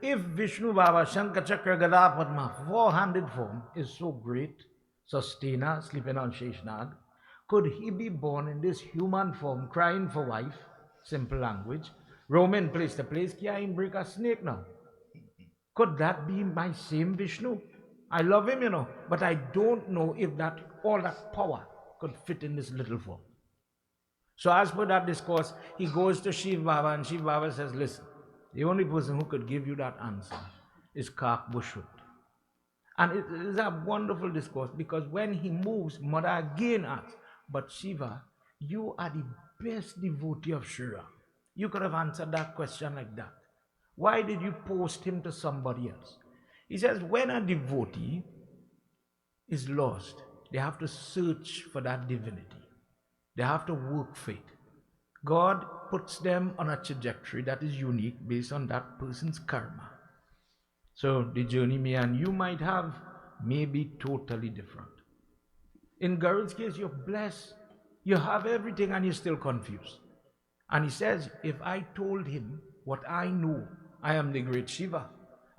If Vishnu Baba Shankachakra Gada Padma, four-handed form, is so great, sustainer, sleeping on Sheshnag, could he be born in this human form, crying for wife, simple language, roaming place to place, can't break a snake now? Could that be my same Vishnu? I love him, but I don't know if that all that power could fit in this little form. So as per that discourse, he goes to Shiv Baba and Shiv Baba says, listen, the only person who could give you that answer is Kak Bushut. And it is a wonderful discourse because when he moves, Mother again asks, but Shiva, you are the best devotee of Shira. You could have answered that question like that. Why did you post him to somebody else? He says, when a devotee is lost, they have to search for that divinity. They have to work for it. God puts them on a trajectory that is unique based on that person's karma. So the journey me and you might have may be totally different. In Garud's case, you're blessed. You have everything and you're still confused. And he says, if I told him what I know, I am the great Shiva.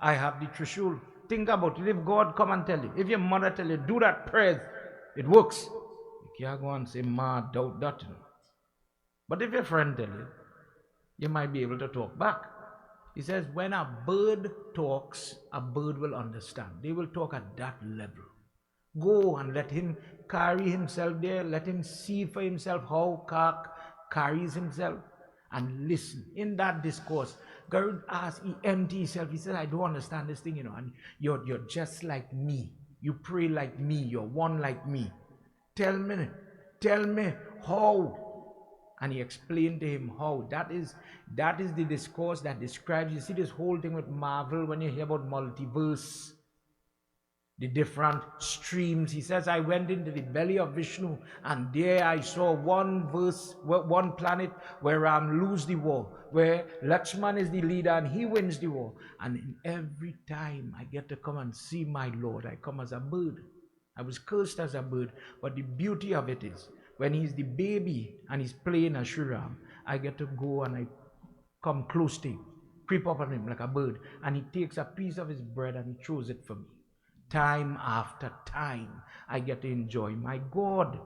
I have the Trishul. Think about it. If God come and tell you, if your mother tell you, do that prayer, it works. You can't go and say, ma, doubt that. But if your friend tell you, you might be able to talk back. He says, when a bird talks, a bird will understand. They will talk at that level. Go and let him carry himself there. Let him see for himself how Kak carries himself and listen. In that discourse, Garud asks, he empties himself. He says, I don't understand this thing, and you're just like me. You pray like me. You're one like me. Tell me how. And he explained to him how. That is the discourse that describes, you see this whole thing with Marvel when you hear about multiverse, the different streams. He says, I went into the belly of Vishnu and there I saw one planet where Ram lose the war, where Lakshman is the leader and he wins the war. And in every time I get to come and see my Lord, I come as a bird. I was cursed as a bird, but the beauty of it is, when he's the baby and he's playing as Shriram, I get to go and I come close to him, creep up on him like a bird, and he takes a piece of his bread and he throws it for me. Time after time, I get to enjoy my God.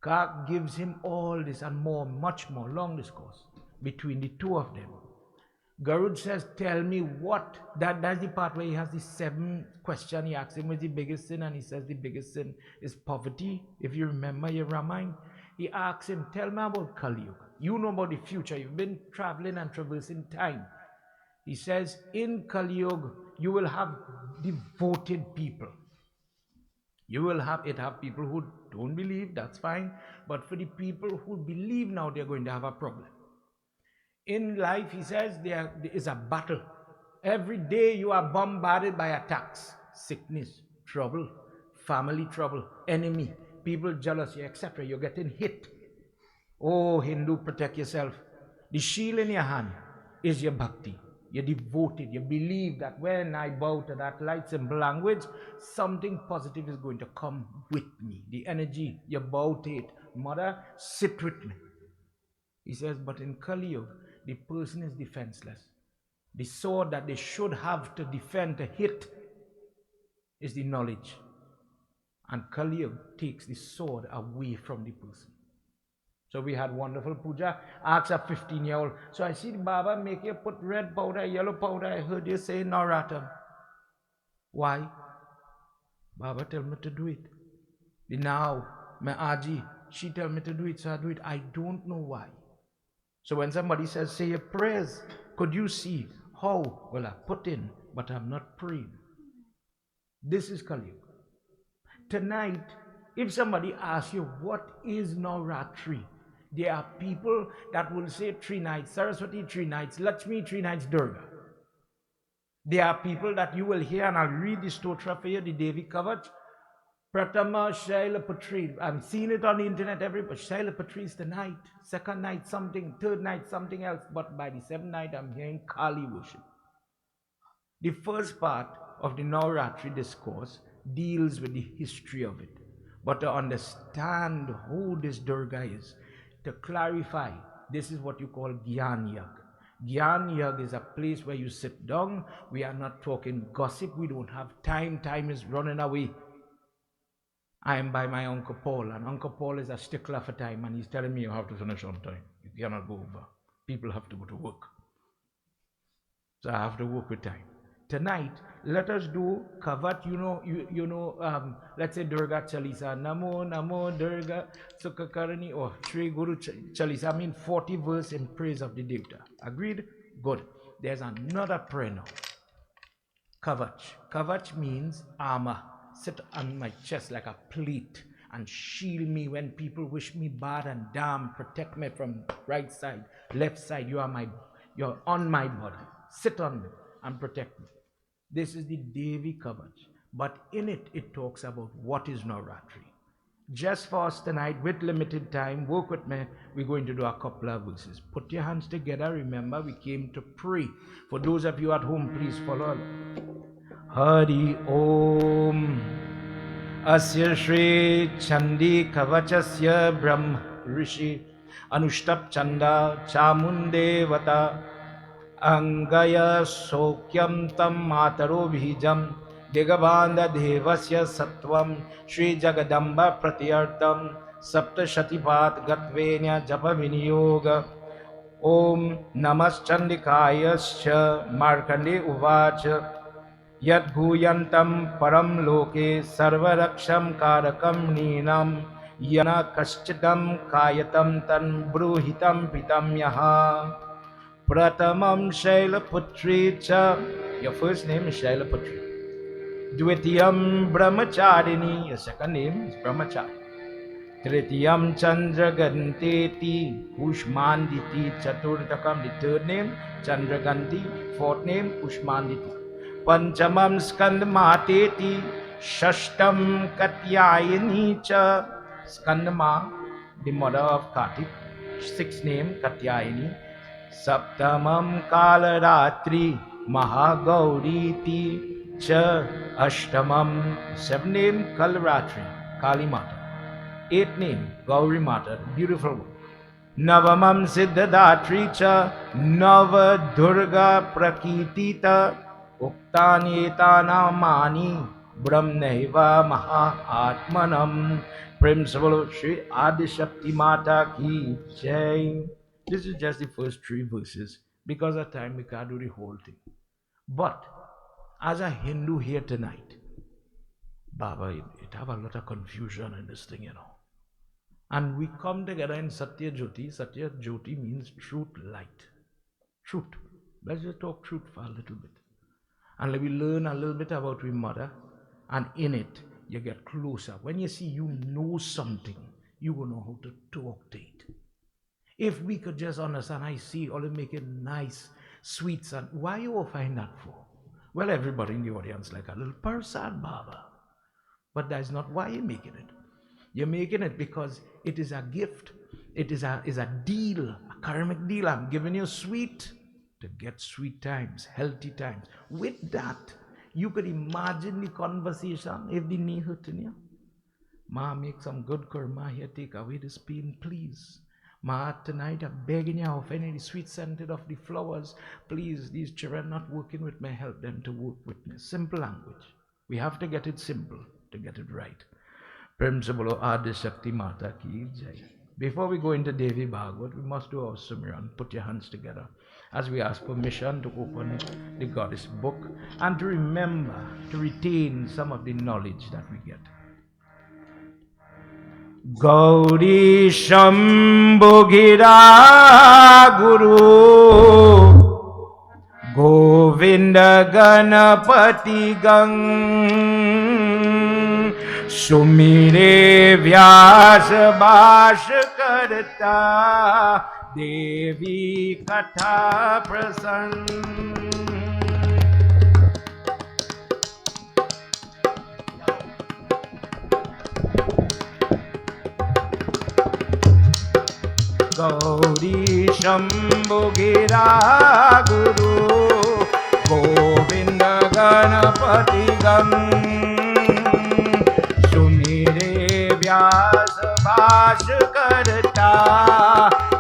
God gives him all this and more, much more. Long discourse between the two of them. Garud says, tell me what. That's the part where he has the 7 question. He asks him, what's the biggest sin? And he says the biggest sin is poverty. If you remember your Ramayana, he asks him, tell me about Kali Yuga. You know about the future. You've been traveling and traversing time. He says, in Kali Yuga, you will have devoted people. You will have people who don't believe, that's fine. But for the people who believe now, they're going to have a problem. In life, he says, there is a battle. Every day you are bombarded by attacks, sickness, trouble, family trouble, enemy, people jealous, etc. You're getting hit. Oh, Hindu, protect yourself. The shield in your hand is your bhakti. You're devoted. You believe that when I bow to that light simple language, something positive is going to come with me. The energy, you bow to it. Mother, sit with me. He says, but in Kali Yuga, the person is defenseless. The sword that they should have to defend, to hit, is the knowledge. And Kali Yuga takes the sword away from the person. So we had wonderful puja. Asked a 15-year-old. So I see the Baba make you put red powder, yellow powder. I heard you say Naratam. Why? Baba tell me to do it. Now, my Aji, she tell me to do it, so I do it. I don't know why. So when somebody says, say your prayers, could you see how? Well, I put in, but I'm not praying. This is Kali Yuga. Tonight, if somebody asks you, what is Navratri? There are people that will say 3 nights, Saraswati 3 nights, Lakshmi 3 nights, Durga. There are people that you will hear, and I'll read the stotra for you, the Devi Bhagwat. Pratama Shailapatri. I'm seeing it on the internet everywhere. Shailapatri is the night. Second night something. Third night something else. But by the 7th night I'm hearing Kali worship. The first part of the Navratri discourse deals with the history of it. But to understand who this Durga is, to clarify, this is what you call Gyan Yag. Gyan Yag is a place where you sit down. We are not talking gossip. We don't have time. Time is running away. I am by my Uncle Paul, and Uncle Paul is a stickler for time, and he's telling me you have to finish on time. You cannot go over. People have to go to work. So I have to work with time. Tonight, let us do Kavat, let's say Durga Chalisa, Namo, Namo, Durga, Sukhakarani, or Sri Guru Chalisa, 40 verse in praise of the Devta. Agreed? Good. There's another prayer now. Kavach. Kavach means armor. Sit on my chest like a plate and shield me when people wish me bad and damn. Protect me from right side, left side. You're on my body. Sit on me and protect me. This is the Devi Kavach. But in it, it talks about what is Navratri. Just for us tonight, with limited time, work with me. We're going to do a couple of verses. Put your hands together. Remember, we came to pray. For those of you at home, please follow along. Hari Om Asya Shri Chandi Kavachasya Brahma Rishi Anushtab Chanda Chamundevata Angaya Sokyam Tam Mataro Bhijam Digabanda Devasya Sattvam Shri Jagadamba Pratyartam Sapta Shatipat Gatvenya Japa Vinyoga Om Namas Chandikayascha Markande Uvacha Yad Guyantam Param Loke Sarvaraksham Karakam Ninam Yana Kaschidam Kayatam Tan Bruhitam Pitam Yaha Pratamam Shailaputri Cha. Your first name is Shailaputri. Dvitiyam Brahmacharini. Your second name is Brahmachari. Tritiyam Chandraganteti Ushmanditi Chaturtakam. The third name Chandraganti. Fourth name Ushmanditi. Panchamam Skandmateti Shashtam Katyayani Cha. Skandama, the mother of Kartik. Sixth name Katyayani. Saptamam Kalaratri Mahagauriti Cha. Ashtamam. Seventh name Kalaratri, Kali Mata. Eighth name Gauri Mata, beautiful one. Navamam Siddhadatri Cha. Nava Durga Prakitita Uktani Tanamani Brahmneva Maha Atmanam. Principal Shri Adi Shakti Mata Ki Jai. This is just the first 3 verses. Because of time, we can't do the whole thing. But as a Hindu here tonight, Baba, it have a lot of confusion in this thing, And we come together in Satya Jyoti. Satya Jyoti means truth, light. Truth. Let's just talk truth for a little bit. And let me learn a little bit about your mother. And in it, you get closer. When you see you know something, you will know how to talk to it. If we could just understand, I see all you making nice sweets. And why you all find that for? Well, everybody in the audience like a little person, Baba. But that's not why you're making it. You're making it because it is a gift. It is a deal, a karmic deal. I'm giving you sweet to get sweet times, healthy times. With that, you could imagine the conversation if the knee hurting you. Ma, make some good karma here, take away this pain, please. Ma, tonight I'm begging you of any sweet scented of the flowers. Please, these children not working with me, help them to work with me. Simple language. We have to get it simple to get it right. Prem se bolo Adi Shakti Mata Ki Jai. Before we go into Devi Bhagwat, we must do our Sumran. Put your hands together as we ask permission to open the goddess book and to remember, to retain some of the knowledge that we get. Gauri Shambhu Gira Guru Govinda Ganapati Gang Sumire Vyasa Bhash Karta Devi Katha Prasann. Gauri Shambhu Gira Guru Govinda Ganapati Gam Sumire Vyasa Bhash Karta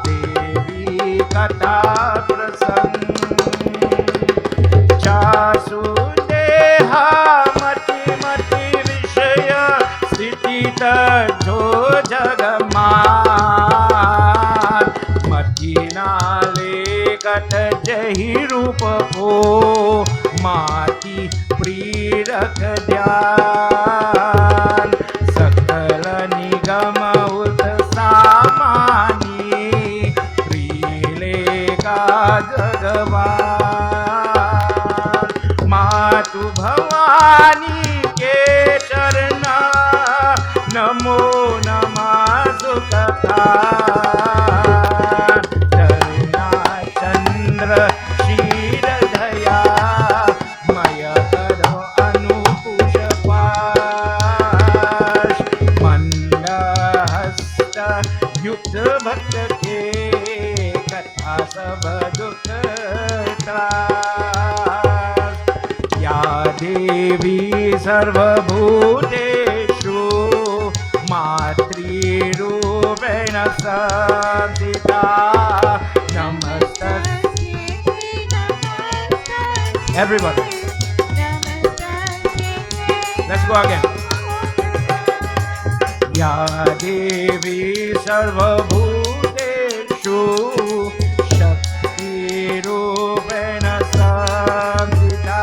Devi Katha Prasann. व्यासुदेहा मति मति विषय स्थिति तज्जो जगमान मति नाले cut जही रूप को माति प्रीरक ध्यान सकल निगम उत सामानी प्रीले का जगवान मातु भवानी के चरना नमो नमः सुकथा चरना चंद्र शीर दया मय करो अनुपुष्पाश मंद हस्त युक्त भक्त के कथा सब दुख त्रास या देवी सर्वभूतेषु मातृरूपेण संस्थिता नमस्तस्यै everybody let's go again या देवी सर्वभूतेषु शक्तिरूपेण संस्थिता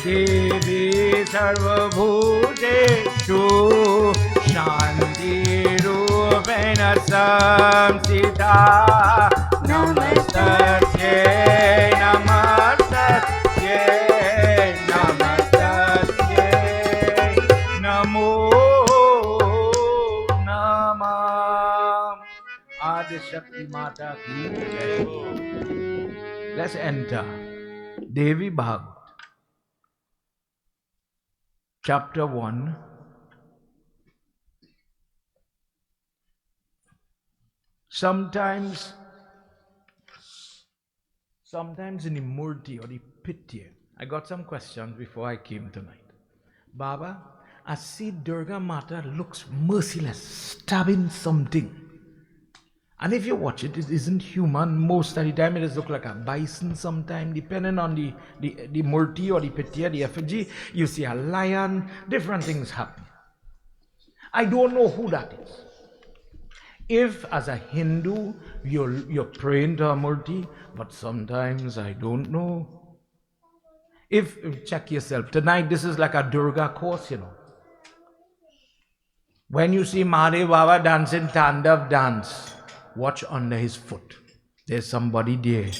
देवी सर्वभूतेषु शान्तिरूपेण संस्थिता नमस्तस्यै नमस्तस्यै नमस्तस्यै नमो नमः आदि शक्ति माता की जय। Let's enter Devi Bhagwat. Chapter 1. Sometimes in the Murti or the Pitya, I got some questions before I came tonight. Baba, I see Durga Mata looks merciless, stabbing something. And if you watch it, it isn't human. Most of the time, it does look like a bison sometimes. Depending on the Murti or the Pitya, the effigy, you see a lion, different things happen. I don't know who that is. If, as a Hindu, you're praying to a Murti, but sometimes I don't know. If, check yourself. Tonight, this is like a Durga course, you know. When you see Mahadev Baba dancing Tandav dance, watch under his foot. There's somebody there.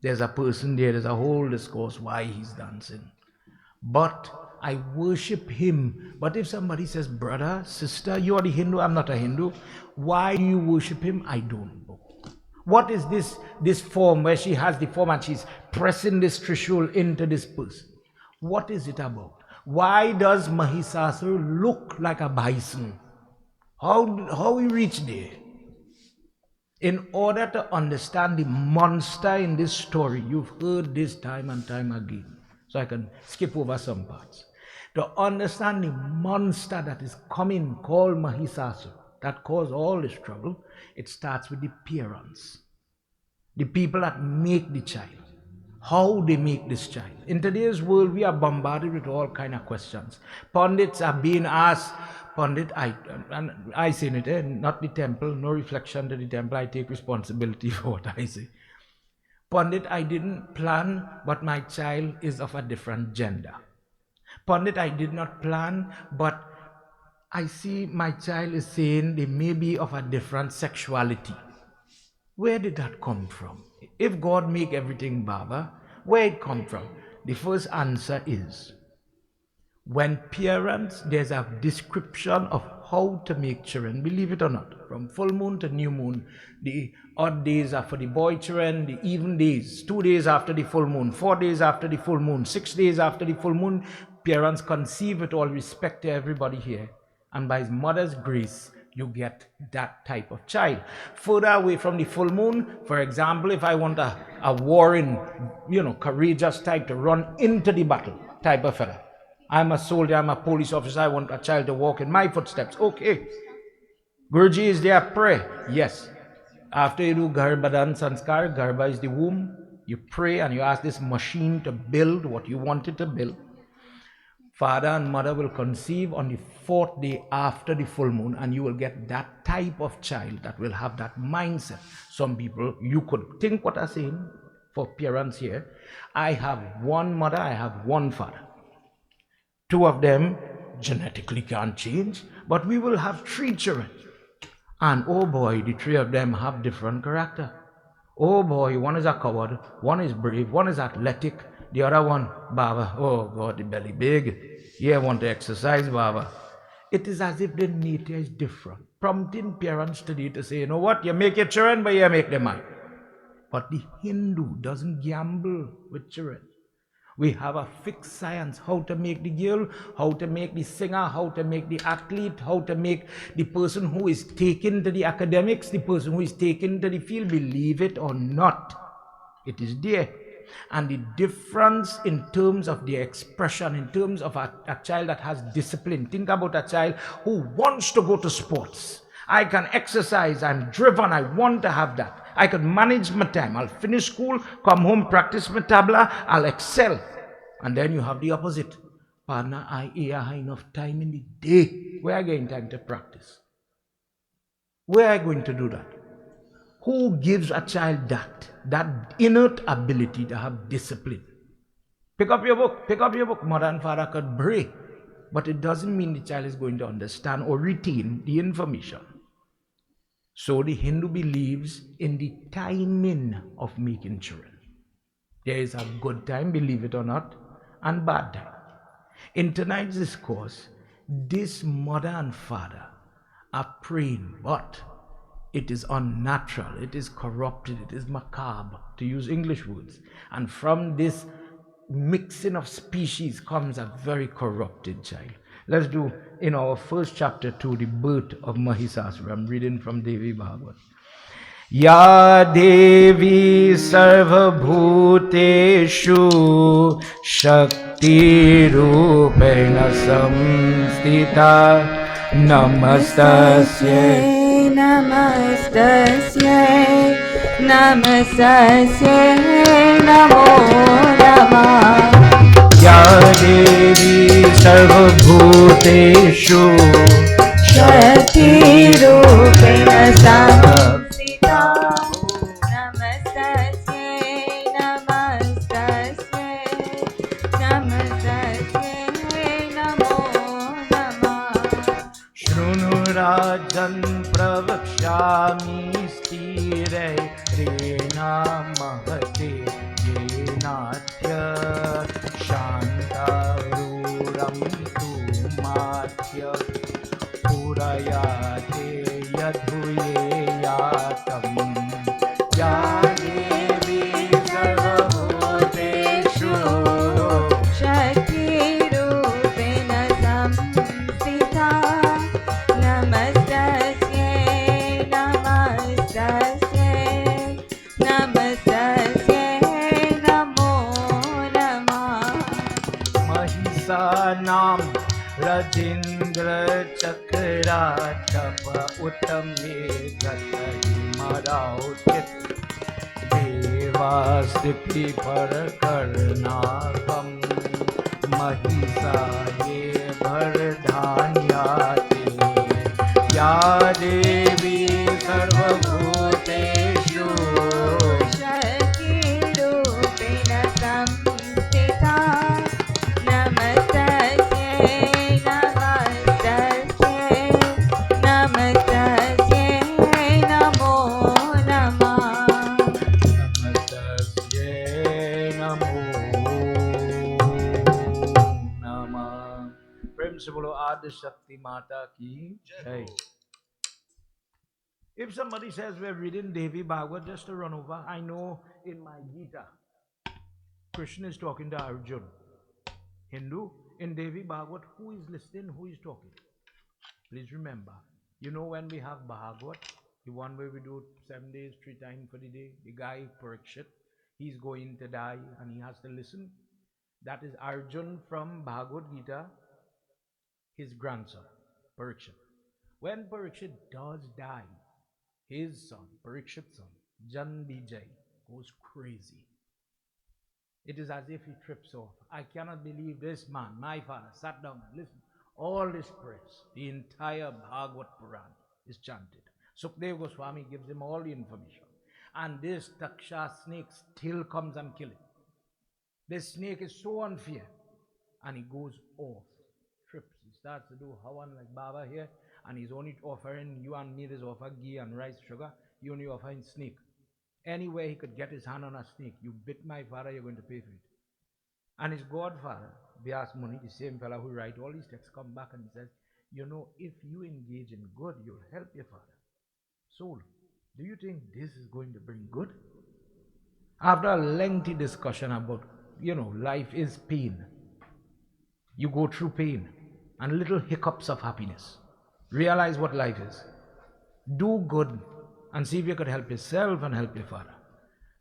There's a person there. There's a whole discourse why he's dancing. But I worship him. But if somebody says, brother, sister, you are the Hindu, I'm not a Hindu. Why do you worship him? I don't know. What is this form where she has the form and she's pressing this trishul into this person? What is it about? Why does Mahisa look like a bison? How he reached there? In order to understand the monster in this story, you've heard this time and time again. So I can skip over some parts. To understand the monster that is coming, called Mahisasura, that caused all this trouble, it starts with the parents. The people that make the child. How they make this child. In today's world, we are bombarded with all kind of questions. Pundits are being asked, Pandit, I say it, not the temple, no reflection to the temple, I take responsibility for what I say. Pandit, I didn't plan, but my child is of a different gender. Pandit, I did not plan, but I see my child is saying they may be of a different sexuality. Where did that come from? If God make everything Baba, where it come from? The first answer is, when parents, there's a description of how to make children, believe it or not, from full moon to new moon, the odd days are for the boy children, the even days, 2 days after the full moon, 4 days after the full moon, 6 days after the full moon, parents conceive with all respect to everybody here, and by his mother's grace, you get that type of child. Further away from the full moon, for example, if I want a warring, courageous type to run into the battle type of fella, I'm a soldier, I'm a police officer, I want a child to walk in my footsteps. Okay. Guruji is there, pray. Yes. After you do Garbhadan Sanskar, Garbha is the womb. You pray and you ask this machine to build what you want it to build. Father and mother will conceive on the 4th day after the full moon, and you will get that type of child that will have that mindset. Some people, you could think what I'm saying for parents here. I have one mother, I have one father. Two of them genetically can't change, but we will have 3 children. And oh boy, the 3 of them have different character. Oh boy, one is a coward, one is brave, one is athletic, the other one, Baba, oh God, the belly big. Yeah, want to exercise, Baba. It is as if the nature is different, prompting parents today to say, you know what, you make your children, but you make them mine. But the Hindu doesn't gamble with children. We have a fixed science, how to make the girl, how to make the singer, how to make the athlete, how to make the person who is taken to the academics, the person who is taken to the field, believe it or not. It is there. And the difference in terms of the expression, in terms of a child that has discipline. Think about a child who wants to go to sports. I can exercise, I'm driven, I want to have that. I can manage my time. I'll finish school, come home, practice my tabla, I'll excel. And then you have the opposite. Partner, I have enough time in the day. Where are you getting time to practice? Where are you going to do that? Who gives a child that innate ability to have discipline? Pick up your book. Mother and father could break. But it doesn't mean the child is going to understand or retain the information. So the Hindu believes in the timing of making children. There is a good time, believe it or not, and bad time. In tonight's discourse, this mother and father are praying, but it is unnatural, it is corrupted, it is macabre, to use English words. And from this mixing of species comes a very corrupted child. Let's do in our first chapter 2, the birth of Mahisa. I'm reading from Devi Bhagwat. या देवी सर्वभूतेषु शक्तिरूपेण संस्थिता नमस्तस्यै नमस्तस्यै नमो नमः या देवी सर्वभूतेषु शक्तिरूपेण संस्थिता नमस्तस्यै नमो नमः शृणुराजन् प्रवक्ष्यामि स्थिरैरेणा महते येनाद्य शान्तारूढं तु माध्य पुरयाते यधुयेयातं या देवी सर्वभूतेषु शक्तिरूपेण संस्थिता नमस्तस्यै नमो नमः महिषानां रजीन्द्रचक्राटप उत्तमे गतहिमरौचित देवास्तिथिपरकर्णाकं महिषा ये भरधान्याते या देवी सर्वभूतेषु शक्तिरूपेण संस्थिता नमस्तस्यै नमो नमः नमस्तस्यै नमो नमः प्रेम से बोलो आदि शक्ति माता की जय. If somebody says we're reading Devi Bhagwat, just to run over, I know in my Gita, Krishna is talking to Arjun. Hindu, in Devi Bhagwat, who is listening, who is talking? Please remember, you know when we have Bhagwat, the one where we do 7 days, 3 times for the day, the guy Parikshit, he's going to die and he has to listen. That is Arjun from Bhagavad Gita, his grandson, Parikshit. When Parikshit does die, his son, Parikshit's son, Janmejai, goes crazy. It is as if he trips off. I cannot believe this man, my father, sat down and listened. All this praise, the entire Bhagavad Puran is chanted. Sukdev Goswami gives him all the information. And this Taksha snake still comes and kills him. This snake is so unfair. And he goes off, trips. He starts to do Hawan like Baba here. And he's only offering, you and me this offer ghee and rice sugar. You only offering snake. Anywhere he could get his hand on a snake, you bit my father, you're going to pay for it. And his godfather, Vyas Muni, the same fellow who write all these texts, come back and he says, you know, if you engage in good, you'll help your father. Soul, do you think this is going to bring good? After a lengthy discussion about, life is pain. You go through pain and little hiccups of happiness. Realize what life is. Do good and see if you could help yourself and help your father.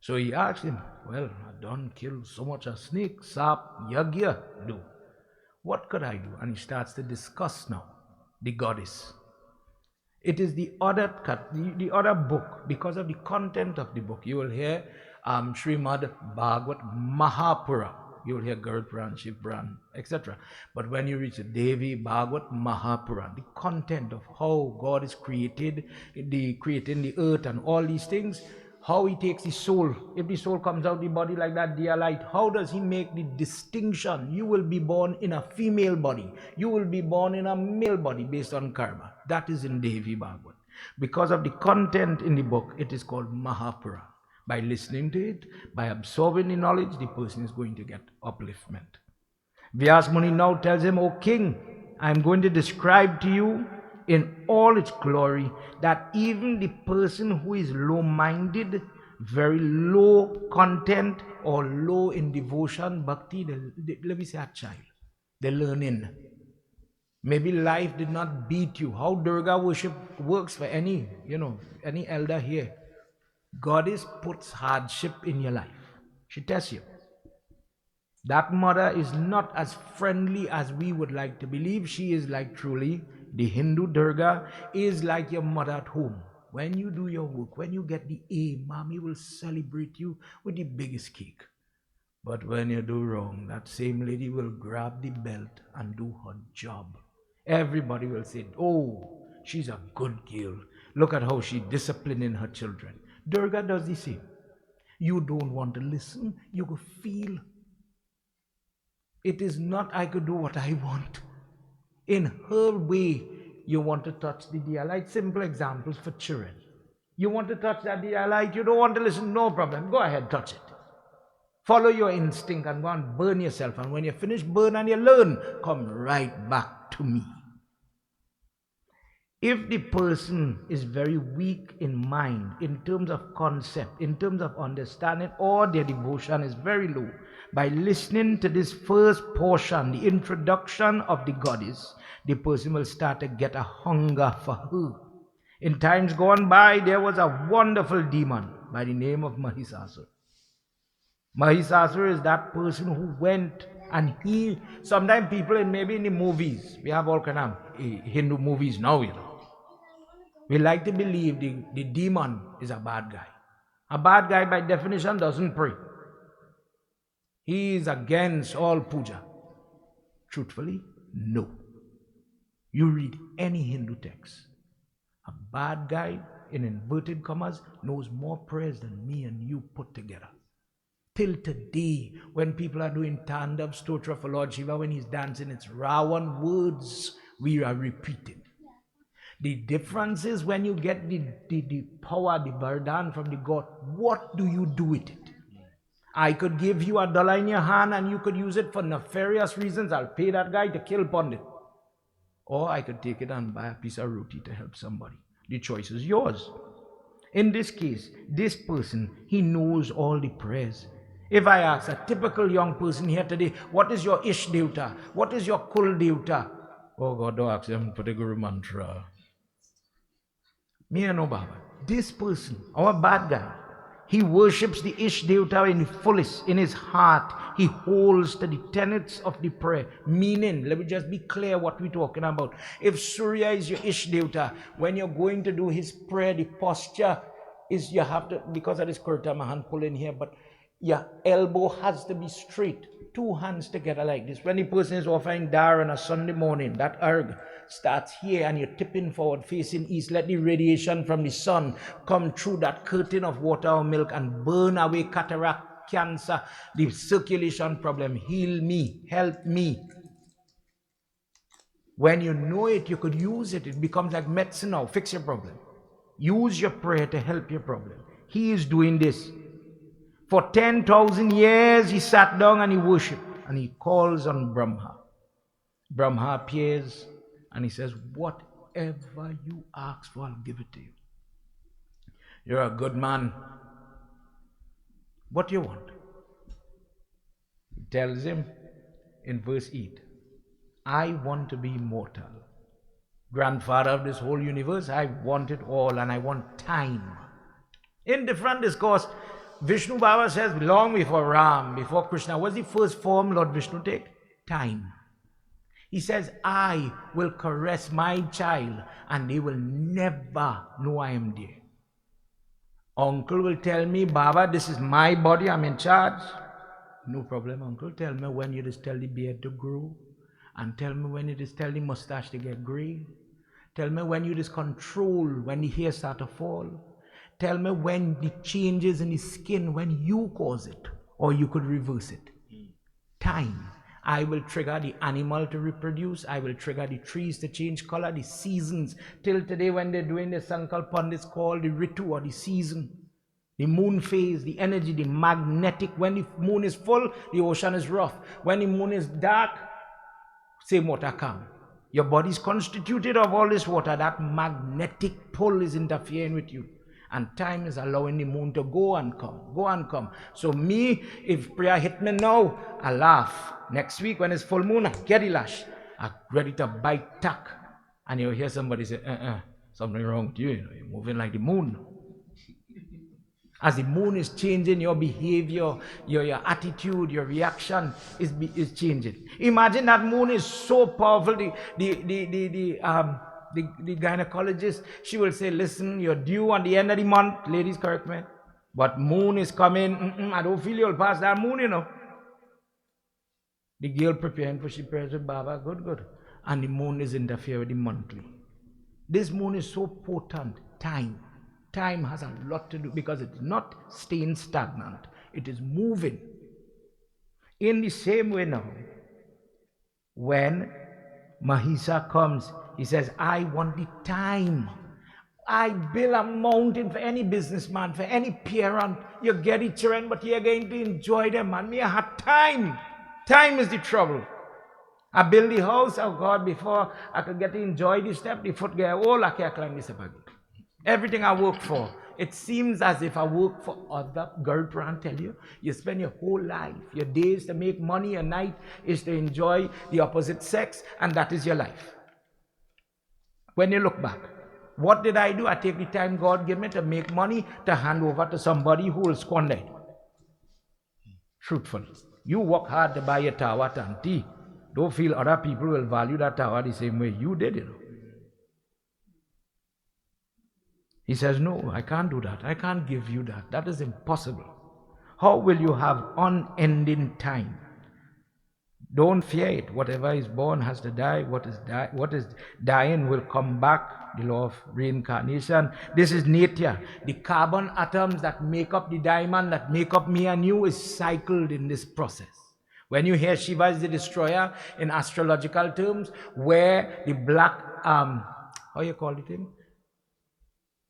So he asked him, well, I done killed so much a snake, sap, yagya, do. What could I do? And he starts to discuss now the goddess. It is the other book, because of the content of the book. You will hear Srimad, Bhagavad, Mahapura. You will hear Garud Puran, Shiv Puran, etc. But when you reach the Devi Bhagwat, Mahapura, the content of how God is creating the earth and all these things, how he takes the soul. If the soul comes out the body like that, dear light, how does he make the distinction? You will be born in a female body. You will be born in a male body based on karma. That is in Devi Bhagwat. Because of the content in the book, it is called Mahapura. By listening to it, by absorbing the knowledge, the person is going to get upliftment. Vyas Muni now tells him, O king, I am going to describe to you in all its glory that even the person who is low-minded, very low content or low in devotion, bhakti, let me say a child, they're learning. Maybe life did not beat you. How Durga worship works for any elder here. Goddess puts hardship in your life. She tests you. That mother is not as friendly as we would like to believe. She is like truly, the Hindu Durga is like your mother at home. When you do your work, when you get the A, mommy will celebrate you with the biggest cake. But when you do wrong, that same lady will grab the belt and do her job. Everybody will say, oh, she's a good girl. Look at how she disciplining her children. Durga does the same. You don't want to listen, you go feel. It is not I could do what I want. In her way, you want to touch the dear light. Simple examples for children. You want to touch that dear light, you don't want to listen, no problem. Go ahead, touch it. Follow your instinct and go and burn yourself. And when you finish burn and you learn, come right back to me. If the person is very weak in mind, in terms of concept, in terms of understanding, or their devotion is very low, by listening to this first portion, the introduction of the goddess, the person will start to get a hunger for her. In times gone by, there was a wonderful demon by the name of Mahisa. Mahisa is that person who went and he, sometimes people maybe in the movies, we have all kind of Hindu movies now, we like to believe the demon is a bad guy. A bad guy by definition doesn't pray. He is against all puja. Truthfully, no. You read any Hindu text. A bad guy, in inverted commas, knows more prayers than me and you put together. Till today, when people are doing Tandav Stotra for Lord Shiva, when he's dancing, it's Rawan words we are repeating. The difference is when you get the power, the Vardhan from the God, what do you do with it? I could give you $1 in your hand and you could use it for nefarious reasons. I'll pay that guy to kill Pandit. Or I could take it and buy a piece of roti to help somebody. The choice is yours. In this case, this person, he knows all the prayers. If I ask a typical young person here today, what is your Ish Devta? What is your Kul Devta? Oh God, don't ask them for the Guru Mantra. Me and no Baba. This person, our bad guy, He worships the Ish Devta in fullest, in his heart. He holds to the tenets of the prayer. Meaning, let me just be clear what we're talking about. If Surya is your Ish Devta, when you're going to do his prayer, the posture is you have to, because of this kurta, my hand pulling here, but your elbow has to be straight. Two hands together like this. When the person is offering dar on a Sunday morning, that erg starts here and you're tipping forward facing east. Let the radiation from the sun come through that curtain of water or milk and burn away cataract, cancer, the circulation problem. Heal me, help me. When you know it, you could use it. It becomes like medicine now. Fix your problem. Use your prayer to help your problem. He is doing this. For 10,000 years, he sat down and he worshipped. And he calls on Brahma. Brahma appears and he says, whatever you ask for, I'll give it to you. You're a good man. What do you want? He tells him in verse 8, I want to be immortal. Grandfather of this whole universe, I want it all and I want time. In different discourse, Vishnu Baba says, long before Ram, before Krishna, what's the first form Lord Vishnu take? Time. He says, I will caress my child and they will never know I am there. Uncle will tell me, Baba, this is my body, I'm in charge. No problem, uncle. Tell me when you just tell the beard to grow. And tell me when you just tell the mustache to get gray. Tell me when you just control when the hair start to fall. Tell me when the changes in the skin, when you cause it, or you could reverse it. Time. I will trigger the animal to reproduce. I will trigger the trees to change color, the seasons. Till today when they're doing the Sankal Pandits called the Ritu or the season. The moon phase, the energy, the magnetic. When the moon is full, the ocean is rough. When the moon is dark, same water come. Your body is constituted of all this water. That magnetic pull is interfering with you. And time is allowing the moon to go and come. So me, if prayer hit me now, I laugh. Next week when it's full moon, I get the lash. I'm ready to bite tack. And you'll hear somebody say, something wrong with you, you're moving like the moon. As the moon is changing, your behavior, your attitude, your reaction is changing. Imagine that moon is so powerful. The gynecologist, she will say, listen, you're due on the end of the month. Ladies, correct me. But moon is coming. I don't feel you'll pass that moon, you know. The girl preparing for she prays with Baba. Good. And the moon is interfering with the monthly. This moon is so potent. Time. Time has a lot to do because it's not staying stagnant. It is moving. In the same way now, when Mahisa comes, he says, I want the time. I build a mountain for any businessman, for any parent. You get it, children, but you're going to enjoy them, man. Me, I have time. Time is the trouble. I build the house, oh God, before I could get to enjoy the step, the foot get all I can't climb this step again. Everything I work for, it seems as if I work for other. Girl, Pran tell you, you spend your whole life, your days to make money, your night is to enjoy the opposite sex, and that is your life. When you look back, what did I do? I take the time God gave me to make money to hand over to somebody who will squander it. Truthful. You work hard to buy your tower and tea. Don't feel other people will value that tower the same way you did, you know. He says, no, I can't do that. I can't give you that. That is impossible. How will you have unending time? Don't fear it. Whatever is born has to die. What is dying will come back. The law of reincarnation. This is nature. The carbon atoms that make up the diamond, that make up me and you, is cycled in this process. When you hear Shiva is the destroyer in astrological terms, where the black, how you call it in?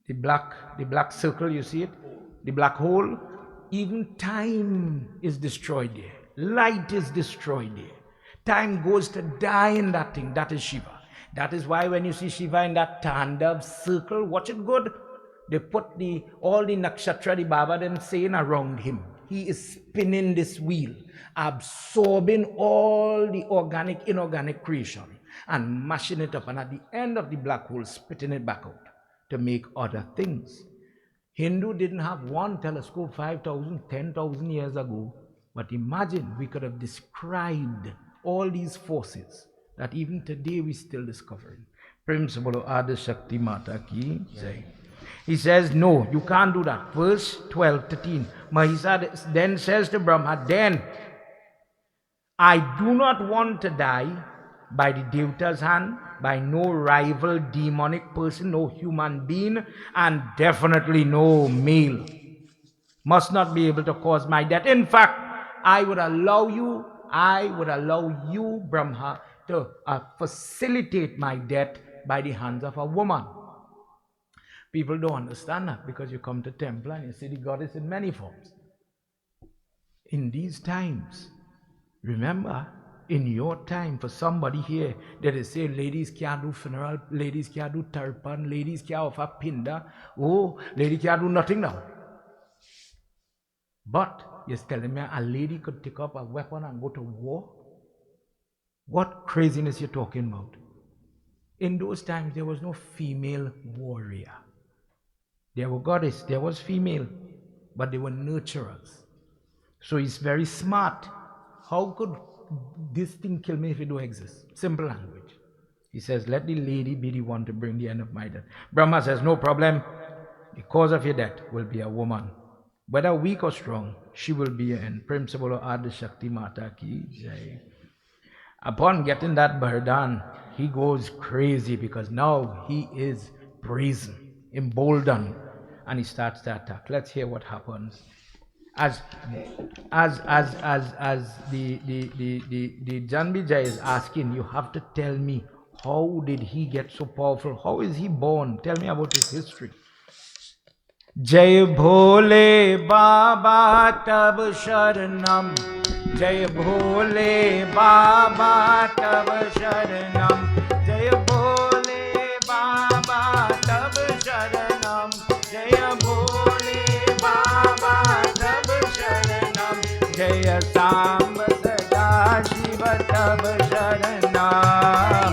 The black circle, you see it? The black hole, even time is destroyed there. Light is destroyed there. Time goes to die in that thing. That is Shiva. That is why when you see Shiva in that Tandav circle, watch it good. They put all the nakshatra, the Baba them saying around him. He is spinning this wheel, absorbing all the organic, inorganic creation and mashing it up. And at the end of the black hole, spitting it back out to make other things. Hindu didn't have one telescope 5,000, 10,000 years ago. But imagine we could have described all these forces that even today we still discovering. Principle Adi Shakti Mata Ki Jai. He says, no, you can't do that. Verse 12, 13. Mahisa then says to Brahma, then I do not want to die by the Devta's hand, by no rival demonic person, no human being, and definitely no male. Must not be able to cause my death. In fact, I would allow you, Brahma, to facilitate my death by the hands of a woman. People don't understand that because you come to temple and you see the goddess in many forms. In these times, remember, in your time, for somebody here that is saying ladies can't do funeral, ladies can't do tarpan, ladies can't offer pinda, oh, lady can't do nothing now. But you're telling me a lady could take up a weapon and go to war? What craziness you're talking about? In those times, there was no female warrior. There were goddesses, there was female, but they were nurturers. So he's very smart. How could this thing kill me if it don't exist? Simple language. He says, let the lady be the one to bring the end of my death. Brahma says, no problem. The cause of your death will be a woman. Whether weak or strong, she will be your end. Principle of Adi Shakti Mata Ki Jai. Upon getting that burden, he goes crazy because now he is brazen, emboldened, and he starts to attack. Let's hear what happens. As the Janvijay is asking, you have to tell me, how did he get so powerful? How is he born? Tell me about his history. Jai Bhole Baba Tab Sharanam. Jai Bhole Baba Tab Sharanam. Jai Bhole Baba Tab Sharanam. Jai Bhole Baba Tab Sharanam. Jai Samba Sada Shiva Tab Sharanam.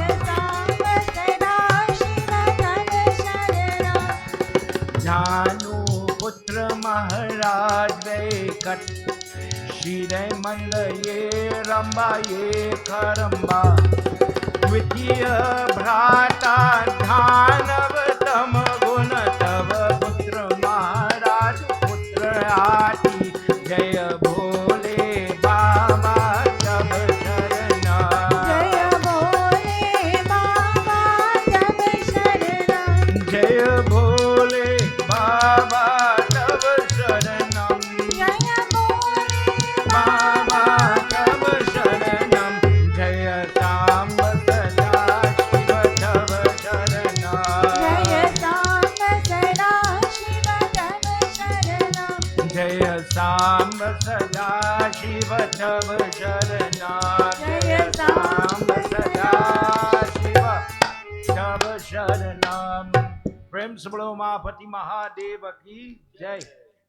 Janu Putra Maharaj Vekat Shirai Manda Ye Ramba Ye Karamba Dvitiya Bhrata Dhanav Tam Guna Tava Putra Maharaj Putra Ati Jaya Bhole Baba Tab Sharana. Jaya Bhole Baba Tab Sharana. Jaya Bhole Baba Tab Sharanam. Jaya Bhole Baba Tab Sharanam. Jaya Samba Sada Shiva Tab Sharanam. Jaya Samba Sada Shiva Tab Sharanam. Jaya Samba Sada Shiva Tab Sharanam. Jaya Samba Sada Shiva Tab Sharanam. Principle Mahapati Mahadeva Ki Jai.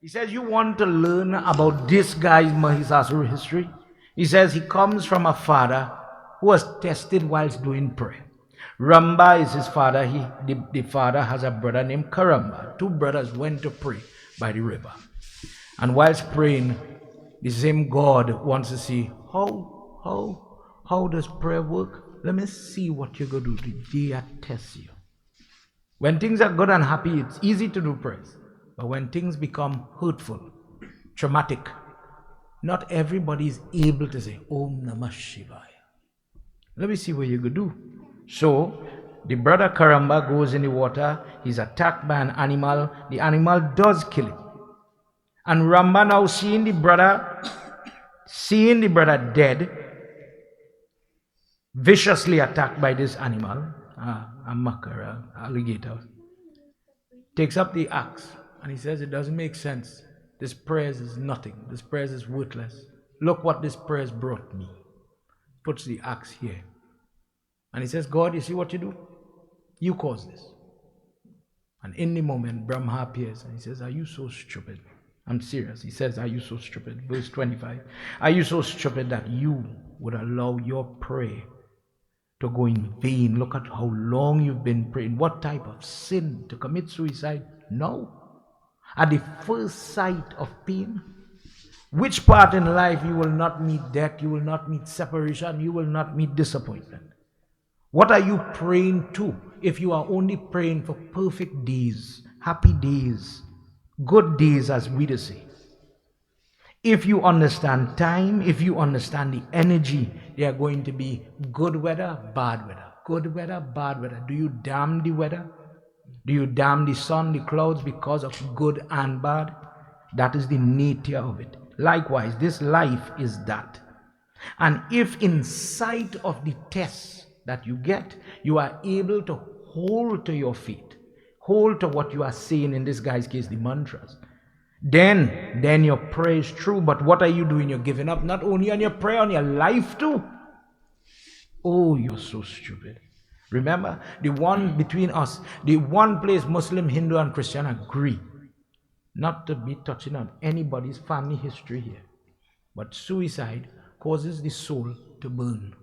He says, you want to learn about this guy's Mahisasura history? He says he comes from a father who was tested whilst doing prayer. Ramba is his father. The father has a brother named Karamba. Two brothers went to pray by the river. And whilst praying, the same God wants to see how does prayer work? Let me see what you're going to do the day I test you. When things are good and happy, it's easy to do prayers. But when things become hurtful, traumatic, not everybody is able to say, Om Namah Shivaya. Let me see what you could do. So, the brother Karamba goes in the water. He's attacked by an animal. The animal does kill him. And Ramba now seeing the brother dead, viciously attacked by this animal, a makara, alligator, takes up the axe and he says, it doesn't make sense. This prayer is nothing. This prayer is worthless. Look what this prayer has brought me. Puts the axe here. And he says, God, you see what you do? You caused this. And in the moment, Brahma appears and he says, are you so stupid? I'm serious. He says, are you so stupid? Verse 25. Are you so stupid that you would allow your prayer to go in vain? Look at how long you've been praying. What type of sin? To commit suicide? No. At the first sight of pain, which part in life you will not meet death, you will not meet separation, you will not meet disappointment? What are you praying to if you are only praying for perfect days, happy days, good days as we say? If you understand time, if you understand the energy, there are going to be good weather, bad weather, good weather, bad weather. Do you damn the weather? Do you damn the sun, the clouds because of good and bad? That is the nature of it. Likewise, this life is that. And if in sight of the tests that you get, you are able to hold to your faith, hold to what you are saying, in this guy's case, the mantras, then your prayer is true. But what are you doing? You're giving up not only on your prayer, on your life too. Oh, you're so stupid. Remember, the one between us, the one place Muslim, Hindu, and Christian agree not to be touching on anybody's family history here. But suicide causes the soul to burn.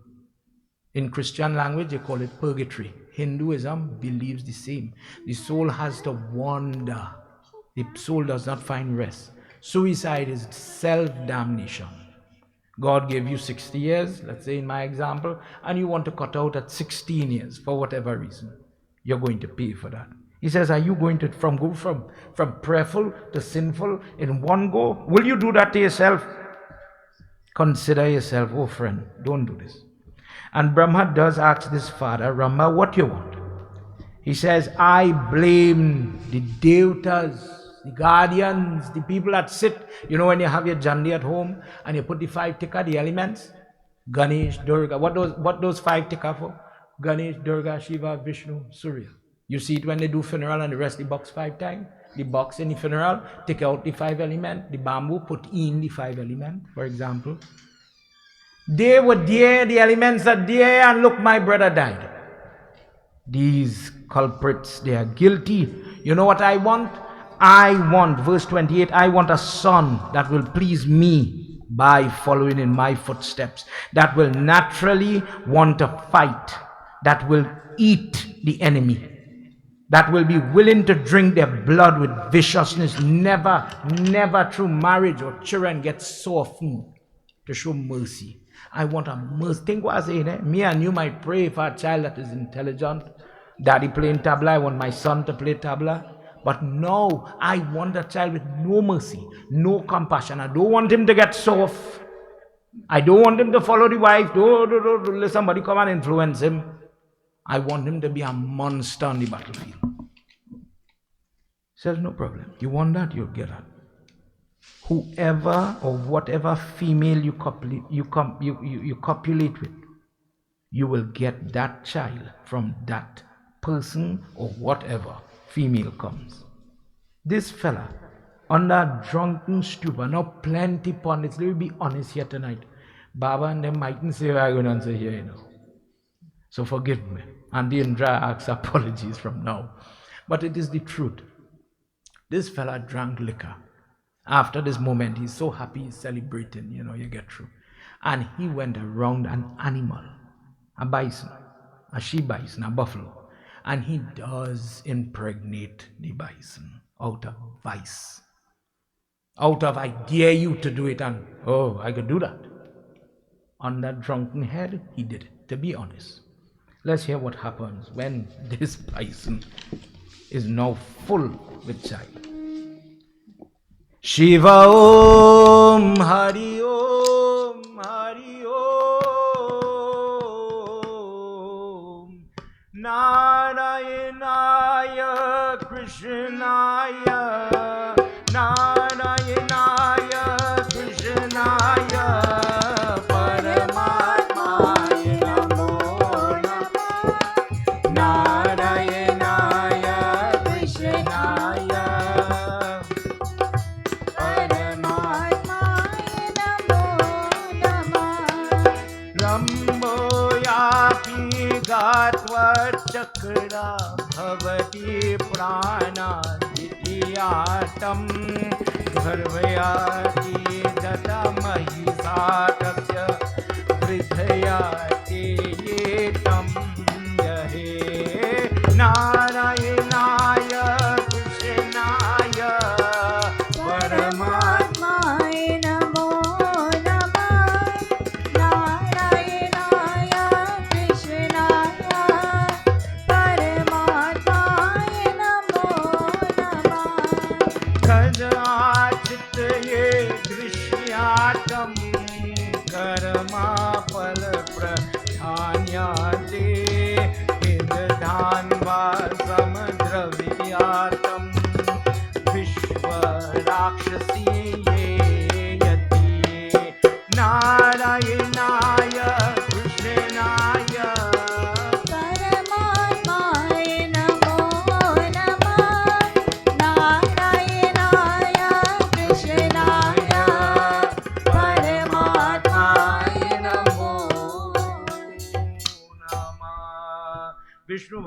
In Christian language, they call it purgatory. Hinduism believes the same. The soul has to wander. The soul does not find rest. Suicide is self-damnation. God gave you 60 years, let's say in my example, and you want to cut out at 16 years for whatever reason. You're going to pay for that. He says, are you going to go from prayerful to sinful in one go? Will you do that to yourself? Consider yourself, oh friend, don't do this. And Brahma does ask this father, Rama, what you want? He says, I blame the devatas, the guardians, the people that sit, you know, when you have your jandi at home and you put the 5 tikka, the elements, Ganesh, Durga, what those 5 tikka for? Ganesh, Durga, Shiva, Vishnu, Surya. You see it when they do funeral and they rest the box 5 times. The box in the funeral, take out the 5 element, the bamboo, put in the 5 element, for example. They were there, the elements are there, and look, my brother died. These culprits, they are guilty. You know what I want? I want, verse 28, I want a son that will please me by following in my footsteps, that will naturally want to fight, that will eat the enemy, that will be willing to drink their blood with viciousness, never through marriage or children get softened to show mercy. I want a mercy. Think what I say, eh? Me and you might pray for a child that is intelligent. Daddy playing tabla, I want my son to play tabla. But no, I want a child with no mercy, no compassion. I don't want him to get soft. I don't want him to follow the wife. Don't let somebody come and influence him. I want him to be a monster on the battlefield. He says, no problem. You want that, you'll get that. Whoever or whatever female you copulate with, you will get that child from that person or whatever female comes. This fella, under drunken stupor, now plenty pundits, let me be honest here tonight. Baba and them mightn't say what I'm going to answer here, you know. So forgive me. And the Indra asks apologies from now. But it is the truth. This fella drank liquor. After this moment, he's so happy, he's celebrating, you know, you get through. And he went around an animal, a bison, a she-bison, a buffalo. And he does impregnate the bison out of vice. Out of, I dare you to do it, and, oh, I could do that. On that drunken head, he did it, to be honest. Let's hear what happens when this bison is now full with child. Shiva Om Hari Om Hari Om Narayanaya Krishnaya Narayanaya Krishnaya Paramatmaya Namo Namah Narayanaya Krishnaya Gatva-chakra bhavati prana dityatam dharvayati data mahisa tasya vridhayati yetam yahe Narayanaya Krishnaya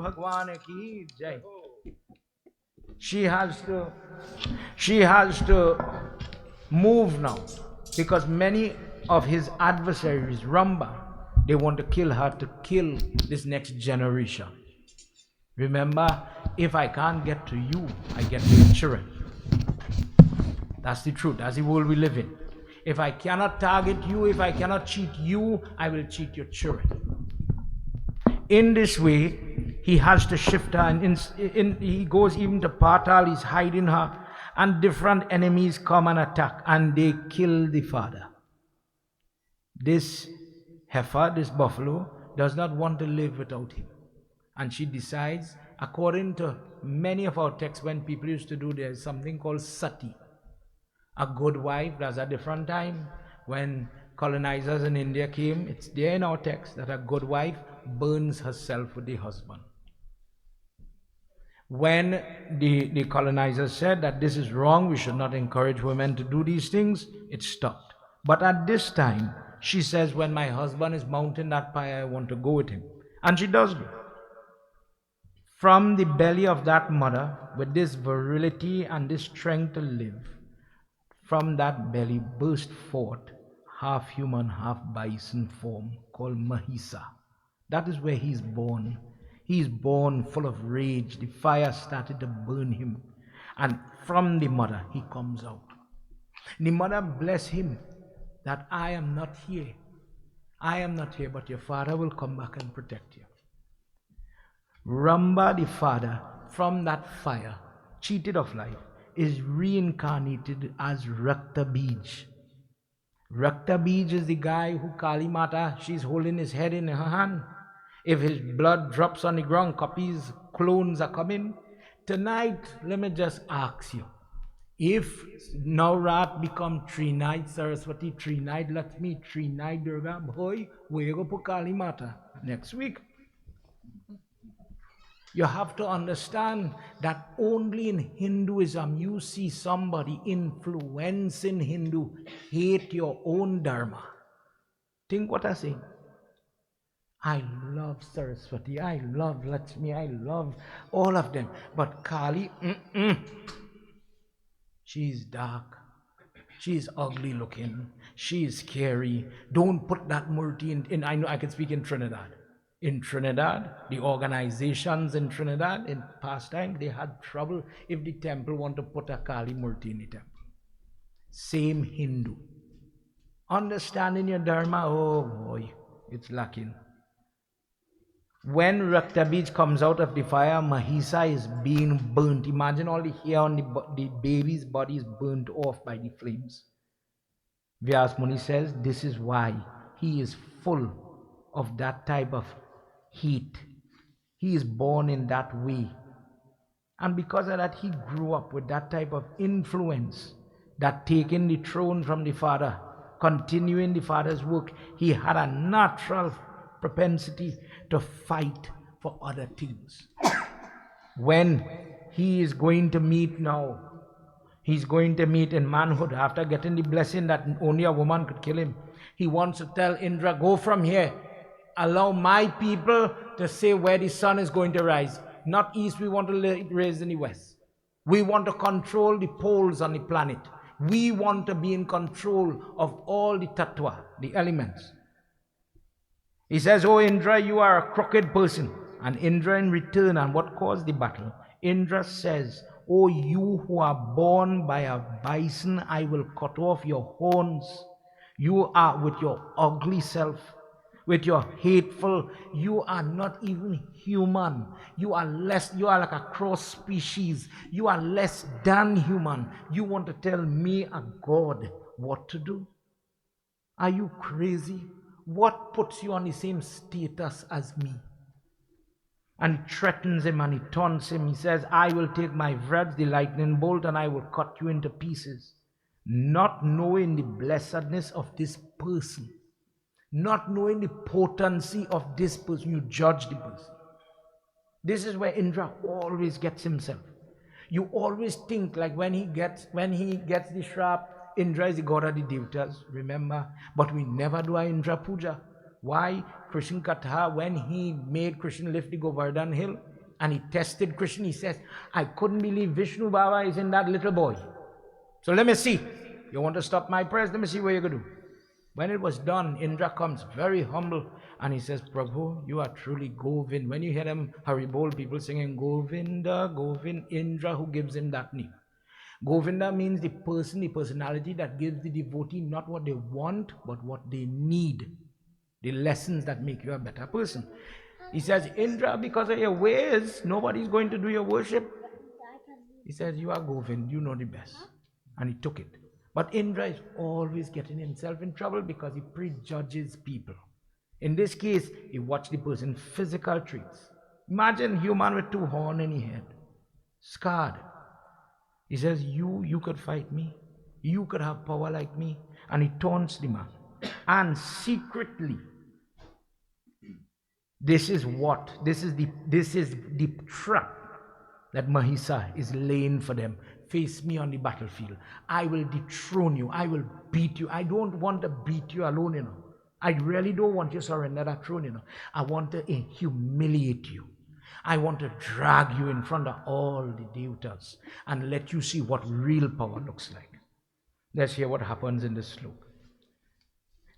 Bhagwan ki jai. She has to move now, because many of his adversaries, Ramba, they want to kill her, to kill this next generation. Remember, if I can't get to you, I get to your children. That's the truth. That's the world we live in. If I cannot target you, if I cannot cheat you, I will cheat your children. In this way, he has to shift her, and he goes even to Patal, he's hiding her, and different enemies come and attack, and they kill the father. This heifer, this buffalo, does not want to live without him. And she decides, according to many of our texts, when people used to do, there's something called sati. A good wife, that's a different time. When colonizers in India came, it's there in our text that a good wife burns herself with the husband. When the colonizers said that this is wrong, we should not encourage women to do these things, it stopped. But at this time, she says, when my husband is mounting that pyre, I want to go with him. And she does go. From the belly of that mother, with this virility and this strength to live, from that belly burst forth half human, half bison form called Mahisa. That is where he's born. He is born full of rage. The fire started to burn him. And from the mother, he comes out. The mother bless him that I am not here. I am not here, but your father will come back and protect you. Ramba, the father, from that fire, cheated of life, is reincarnated as Rakta Bij. Rakta Bij is the guy who Kali Mata, she's holding his head in her hand. If his blood drops on the ground, copies, clones are coming. Tonight, let me just ask you, if Naurat become Trinite Saraswati, Trinite Lakshmi, Trinite Durga, boy, we go to Kali Mata next week. You have to understand that only in Hinduism you see somebody influencing Hindu hate your own dharma. Think what I say. I love Saraswati, I love Lakshmi, I love all of them. But Kali, she's dark. She's ugly looking. She's scary. Don't put that Murti in. I know I can speak in Trinidad. In Trinidad, the organizations in Trinidad, in past time, they had trouble if the temple want to put a Kali Murti in the temple. Same Hindu. Understanding your dharma, oh boy, it's lacking. When Rakta Bij comes out of the fire, Mahisa is being burnt. Imagine all the hair on the baby's body is burnt off by the flames. Vyas Muni says this is why he is full of that type of heat. He is born in that way. And because of that, he grew up with that type of influence, that taking the throne from the father, continuing the father's work, he had a natural propensity to fight for other things. When he is going to meet now, he's going to meet in manhood after getting the blessing that only a woman could kill him. He wants to tell Indra, go from here. Allow my people to say where the sun is going to rise. Not east, we want to raise in the west. We want to control the poles on the planet. We want to be in control of all the tattva, the elements. He says, oh Indra, you are a crooked person. And Indra in return, and what caused the battle? Indra says, oh you who are born by a bison, I will cut off your horns. You are with your ugly self, with your hateful, you are not even human. You are like a cross species. You are less than human. You want to tell me, a God, what to do? Are you crazy? What puts you on the same status as me? And he threatens him and he taunts him. He says, I will take my vreds, the lightning bolt, and I will cut you into pieces. Not knowing the blessedness of this person. Not knowing the potency of this person, you judge the person. This is where Indra always gets himself. You always think like when he gets the shrap, Indra is the god of the devatas, remember? But we never do our Indra puja. Why? Krishna Katha, when he made Krishna lift the Govardhan hill, And he tested Krishna. He says, I couldn't believe Vishnu Baba is in that little boy. So let me see. You want to stop my prayers? Let me see what you're going to do. When it was done, Indra comes very humble and he says, Prabhu, you are truly Govind. When you hear them Haribol people singing Govinda, Govind, Indra who gives him that name. Govinda means the person, the personality that gives the devotee not what they want, but what they need. The lessons that make you a better person. He says, Indra, because of your ways, nobody's going to do your worship. He says, you are Govind, you know the best. And he took it. But Indra is always getting himself in trouble because he prejudges people. In this case, he watched the person's physical traits. Imagine human with 2 horns in his head, scarred. He says, you could fight me. You could have power like me. And he taunts the man. And secretly, this is the trap that Mahisa is laying for them. Face me on the battlefield. I will dethrone you. I will beat you. I don't want to beat you alone, you know. I really don't want you to surrender that throne, you know. I want to humiliate you. I want to drag you in front of all the devatas and let you see what real power looks like. Let's hear what happens in this sloka.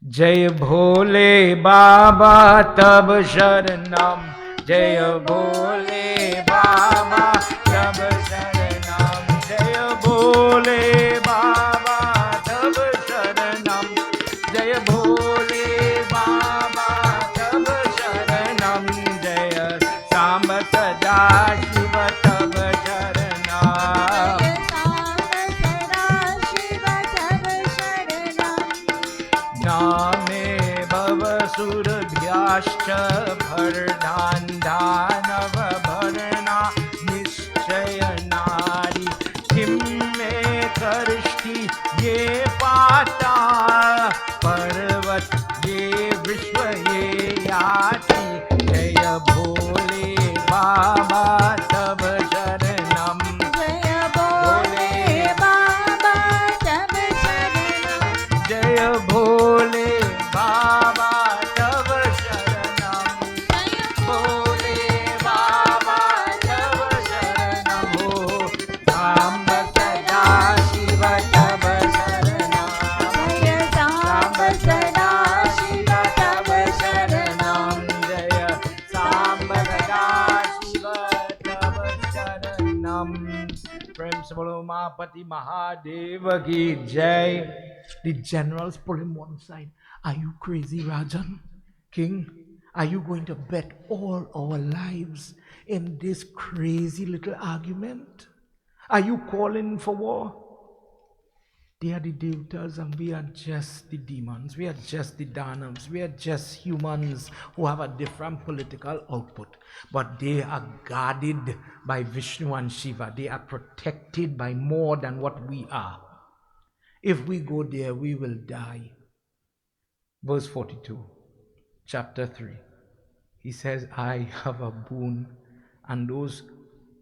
Jai Bhole Baba Tab Sharanam. Jai Bhole Baba Tab Sharanam. Jai Bhole Baba Tab Sharanam. Jai Bhole Baba Tab Sharanam. Jai Samba Sada Shiva Tab Sharanam. Name Bhavasudabhyascha Bhardhan Dhanava Bharana Nishchayanari Kimme Karishti Ye Pata Parvat Ye Vishwa Ye Yati Jaya Bhole Baba Tab Sharanam. Jaya Bhole Baba Tab Sharanam. Jaya Bhole Baba Tab Sharanam. Jaya Bhole Baba Tab Sharanam. Ho Samba Sada Shiva Tab Sharanam. Jaya Samba Sada Shiva Tab Sharanam. Jaya Samba Sada Shiva Tab Sharanam. Prem se bolo Mahapati Mahadeva ki jai. The generals pull him one side. Are you crazy, Rajan? King, are you going to bet all our lives in this crazy little argument? Are you calling for war? They are the devatas and we are just the demons. We are just the Danavs. We are just humans who have a different political output. But they are guarded by Vishnu and Shiva. They are protected by more than what we are. If we go there, we will die. Verse 42, chapter 3. He says, I have a boon, and those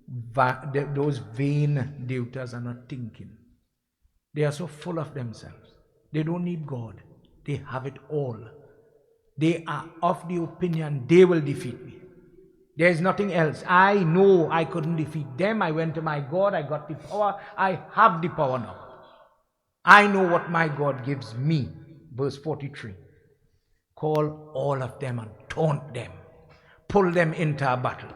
vain devatas are not thinking. They are so full of themselves. They don't need God. They have it all. They are of the opinion they will defeat me. There is nothing else. I know I couldn't defeat them. I went to my God. I got the power. I have the power now. I know what my God gives me. Verse 43. Call all of them and taunt them. Pull them into a battle.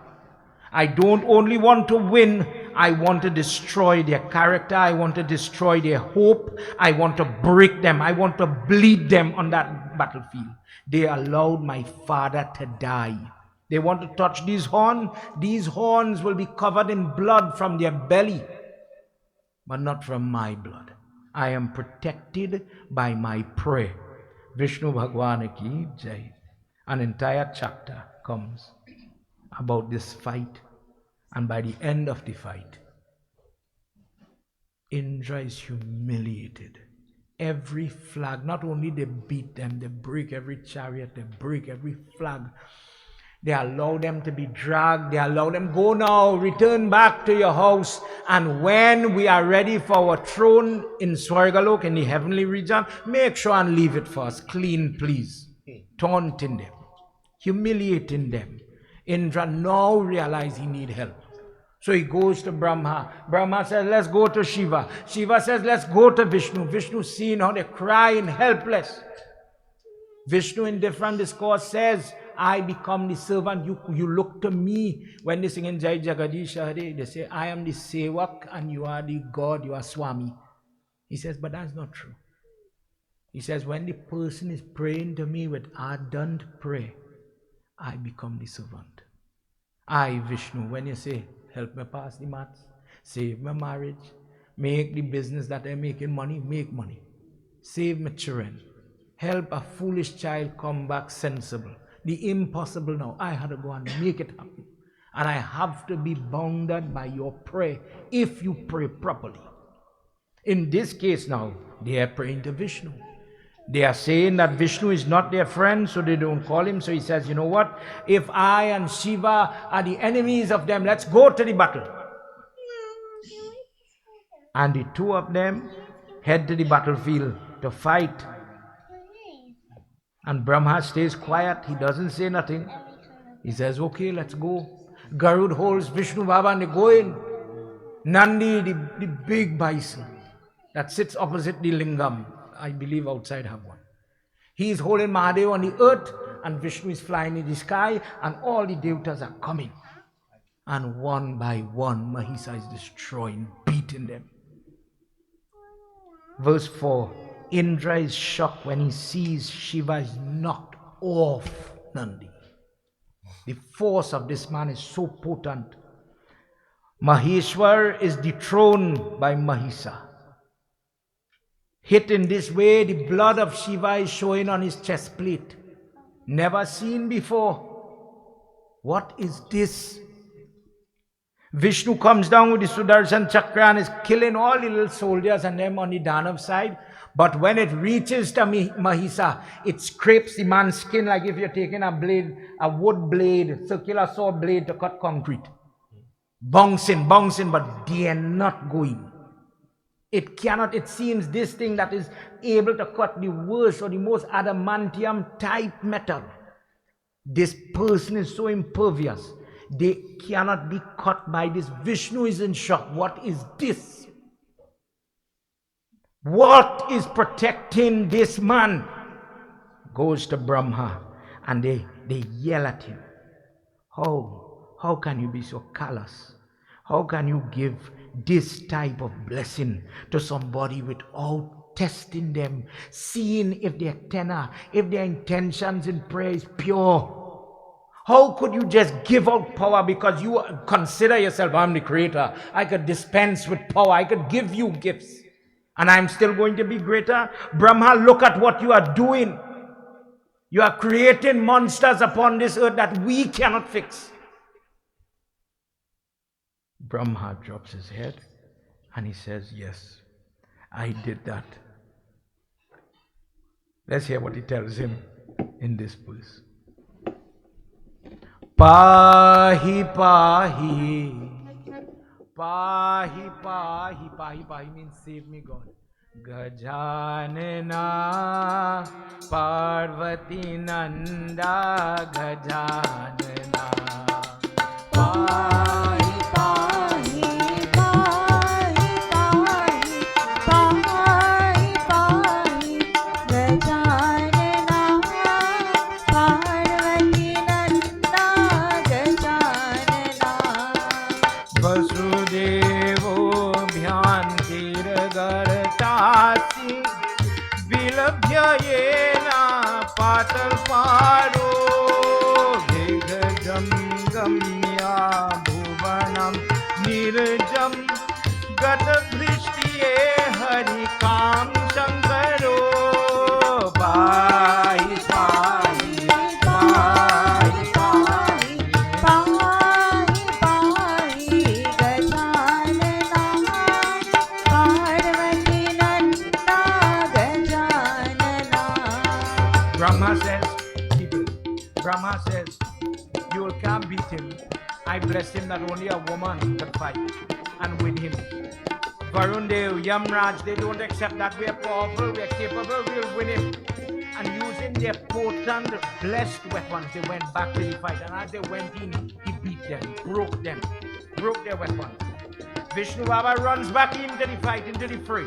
I don't only want to win. I want to destroy their character. I want to destroy their hope. I want to break them. I want to bleed them on that battlefield. They allowed my father to die. They want to touch these horns. These horns will be covered in blood from their belly, but not from my blood. I am protected by my prayer. Vishnu Bhagwan ki jai. An entire chapter comes about this fight, and by the end of the fight, Indra is humiliated. Every flag, not only they beat them, they break every chariot, they break every flag. They allow them to be dragged. They allow them, go now, return back to your house. And when we are ready for our throne in Swargalok, in the heavenly region, make sure and leave it for us clean, please. Taunting them, humiliating them. Indra now realizes he needs help. So he goes to Brahma. Brahma says, let's go to Shiva. Shiva says, let's go to Vishnu. Vishnu seeing how they're crying, helpless. Vishnu in different discourse says, I become the servant. You look to me. When they sing in Jai Jagadish Hare, they say, I am the Sevak and you are the God, you are Swami. He says, but that's not true. He says, when the person is praying to me with ardent prayer, I become the servant. I, Vishnu, when you say, help me pass the maths, save my marriage, make the business that I'm making money, make money. Save my children. Help a foolish child come back sensible. The impossible now, I had to go and make it happen. And I have to be bounded by your prayer if you pray properly. In this case now, they are praying to Vishnu. They are saying that Vishnu is not their friend, so they don't call him. So he says, you know what? If I and Shiva are the enemies of them, let's go to the battle. And the two of them head to the battlefield to fight. And Brahma stays quiet. He doesn't say nothing. He says, okay, let's go. Garud holds Vishnu Baba and they go in. Nandi, the big bison that sits opposite the lingam. I believe outside have one. He is holding Mahadev on the earth and Vishnu is flying in the sky and all the devatas are coming. And one by one, Mahisa is destroying, beating them. Verse 4, Indra is shocked when he sees Shiva is knocked off Nandi. The force of this man is so potent. Maheshwar is dethroned by Mahisa. Hit in this way, the blood of Shiva is showing on his chest plate. Never seen before. What is this? Vishnu comes down with the Sudarshan Chakra and is killing all the little soldiers and them on the Danav side. But when it reaches to Mahisa, it scrapes the man's skin like if you're taking a blade, a wood blade, circular saw blade to cut concrete. Bouncing, but they are not going. It cannot, it seems this thing that is able to cut the worst or the most adamantium type metal. This person is so impervious. They cannot be cut by this. Vishnu is in shock. What is this? What is protecting this man? Goes to Brahma and they yell at him. How can you be so callous? How can you give this type of blessing to somebody without testing them, seeing if their tenor, if their intentions in prayer is pure? How could you just give out power because you consider yourself, I'm the creator, I could dispense with power, I could give you gifts, and I'm still going to be greater? Brahma, look at what you are doing. You are creating monsters upon this earth that we cannot fix. Brahma drops his head and he says, yes, I did that. Let's hear what he tells him in this verse. Pahi, pahi, pahi, pahi, pahi, pahi means save me, God. Gajanana, Parvati Nanda, Gajanana, pahi. Patal paro Vigajam gamya bhuvanam nirjam gata drishtiye hari kam shankaro pahi pahi pahi pahi pahi pahi gajanana Parvati nanda gajanana. Brahma says, you can't beat him. I bless him that only a woman can fight and win him. Varundev, Yamraj, they don't accept that we are powerful, we are capable, we'll win him and use using their potent, blessed weapons, they went back to the fight. And as they went in, he beat them, broke their weapons. Vishnu Baba runs back into the fight, into the fray.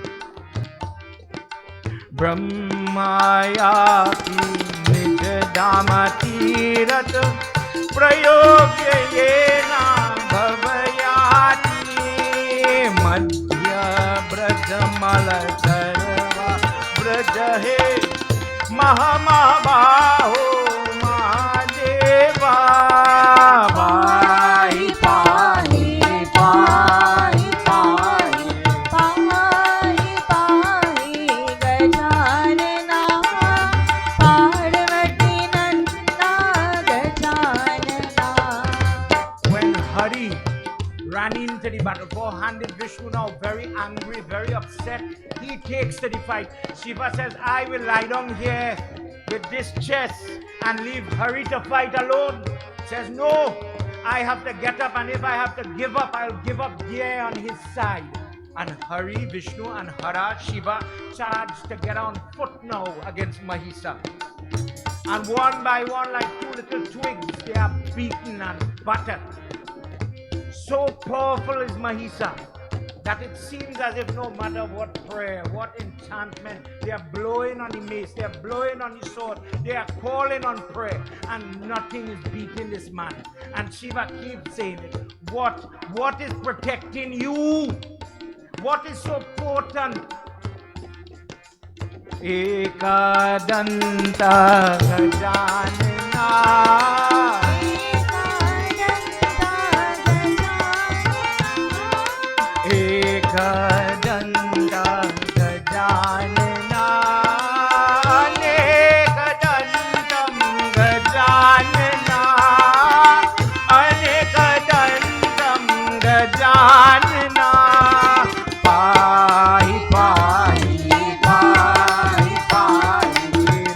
Brahmaya ki nij dama tirat prayogyena bhavayati madhya braja malakarva braja he mahamabaho mahadeva Pahi pahi pahi pahi pahi pahi gajanana Parvati nanda gajanana. When Hari ran into the battle, four-handed Vishnu now very angry, very upset, he takes to the fight. Shiva says, I will lie down here with this chest and leave Hari to fight alone. Says, no, I have to get up, and if I have to give up, I'll give up there on his side. And Hari, Vishnu and Hara, Shiva charge to get on foot now against Mahisa. And one by one, like two little twigs, they are beaten and battered. So powerful is Mahisa that it seems as if no matter what prayer, what enchantment, they are blowing on the mace, they are blowing on the sword, they are calling on prayer, and nothing is beating this man. And Shiva keeps saying it. What is protecting you? What is so potent? Ekadanta Gajanana Ekadanta Gajanana Anekadantam Gajanana Anekadantam Gajanana Pahi pahi pahi pahi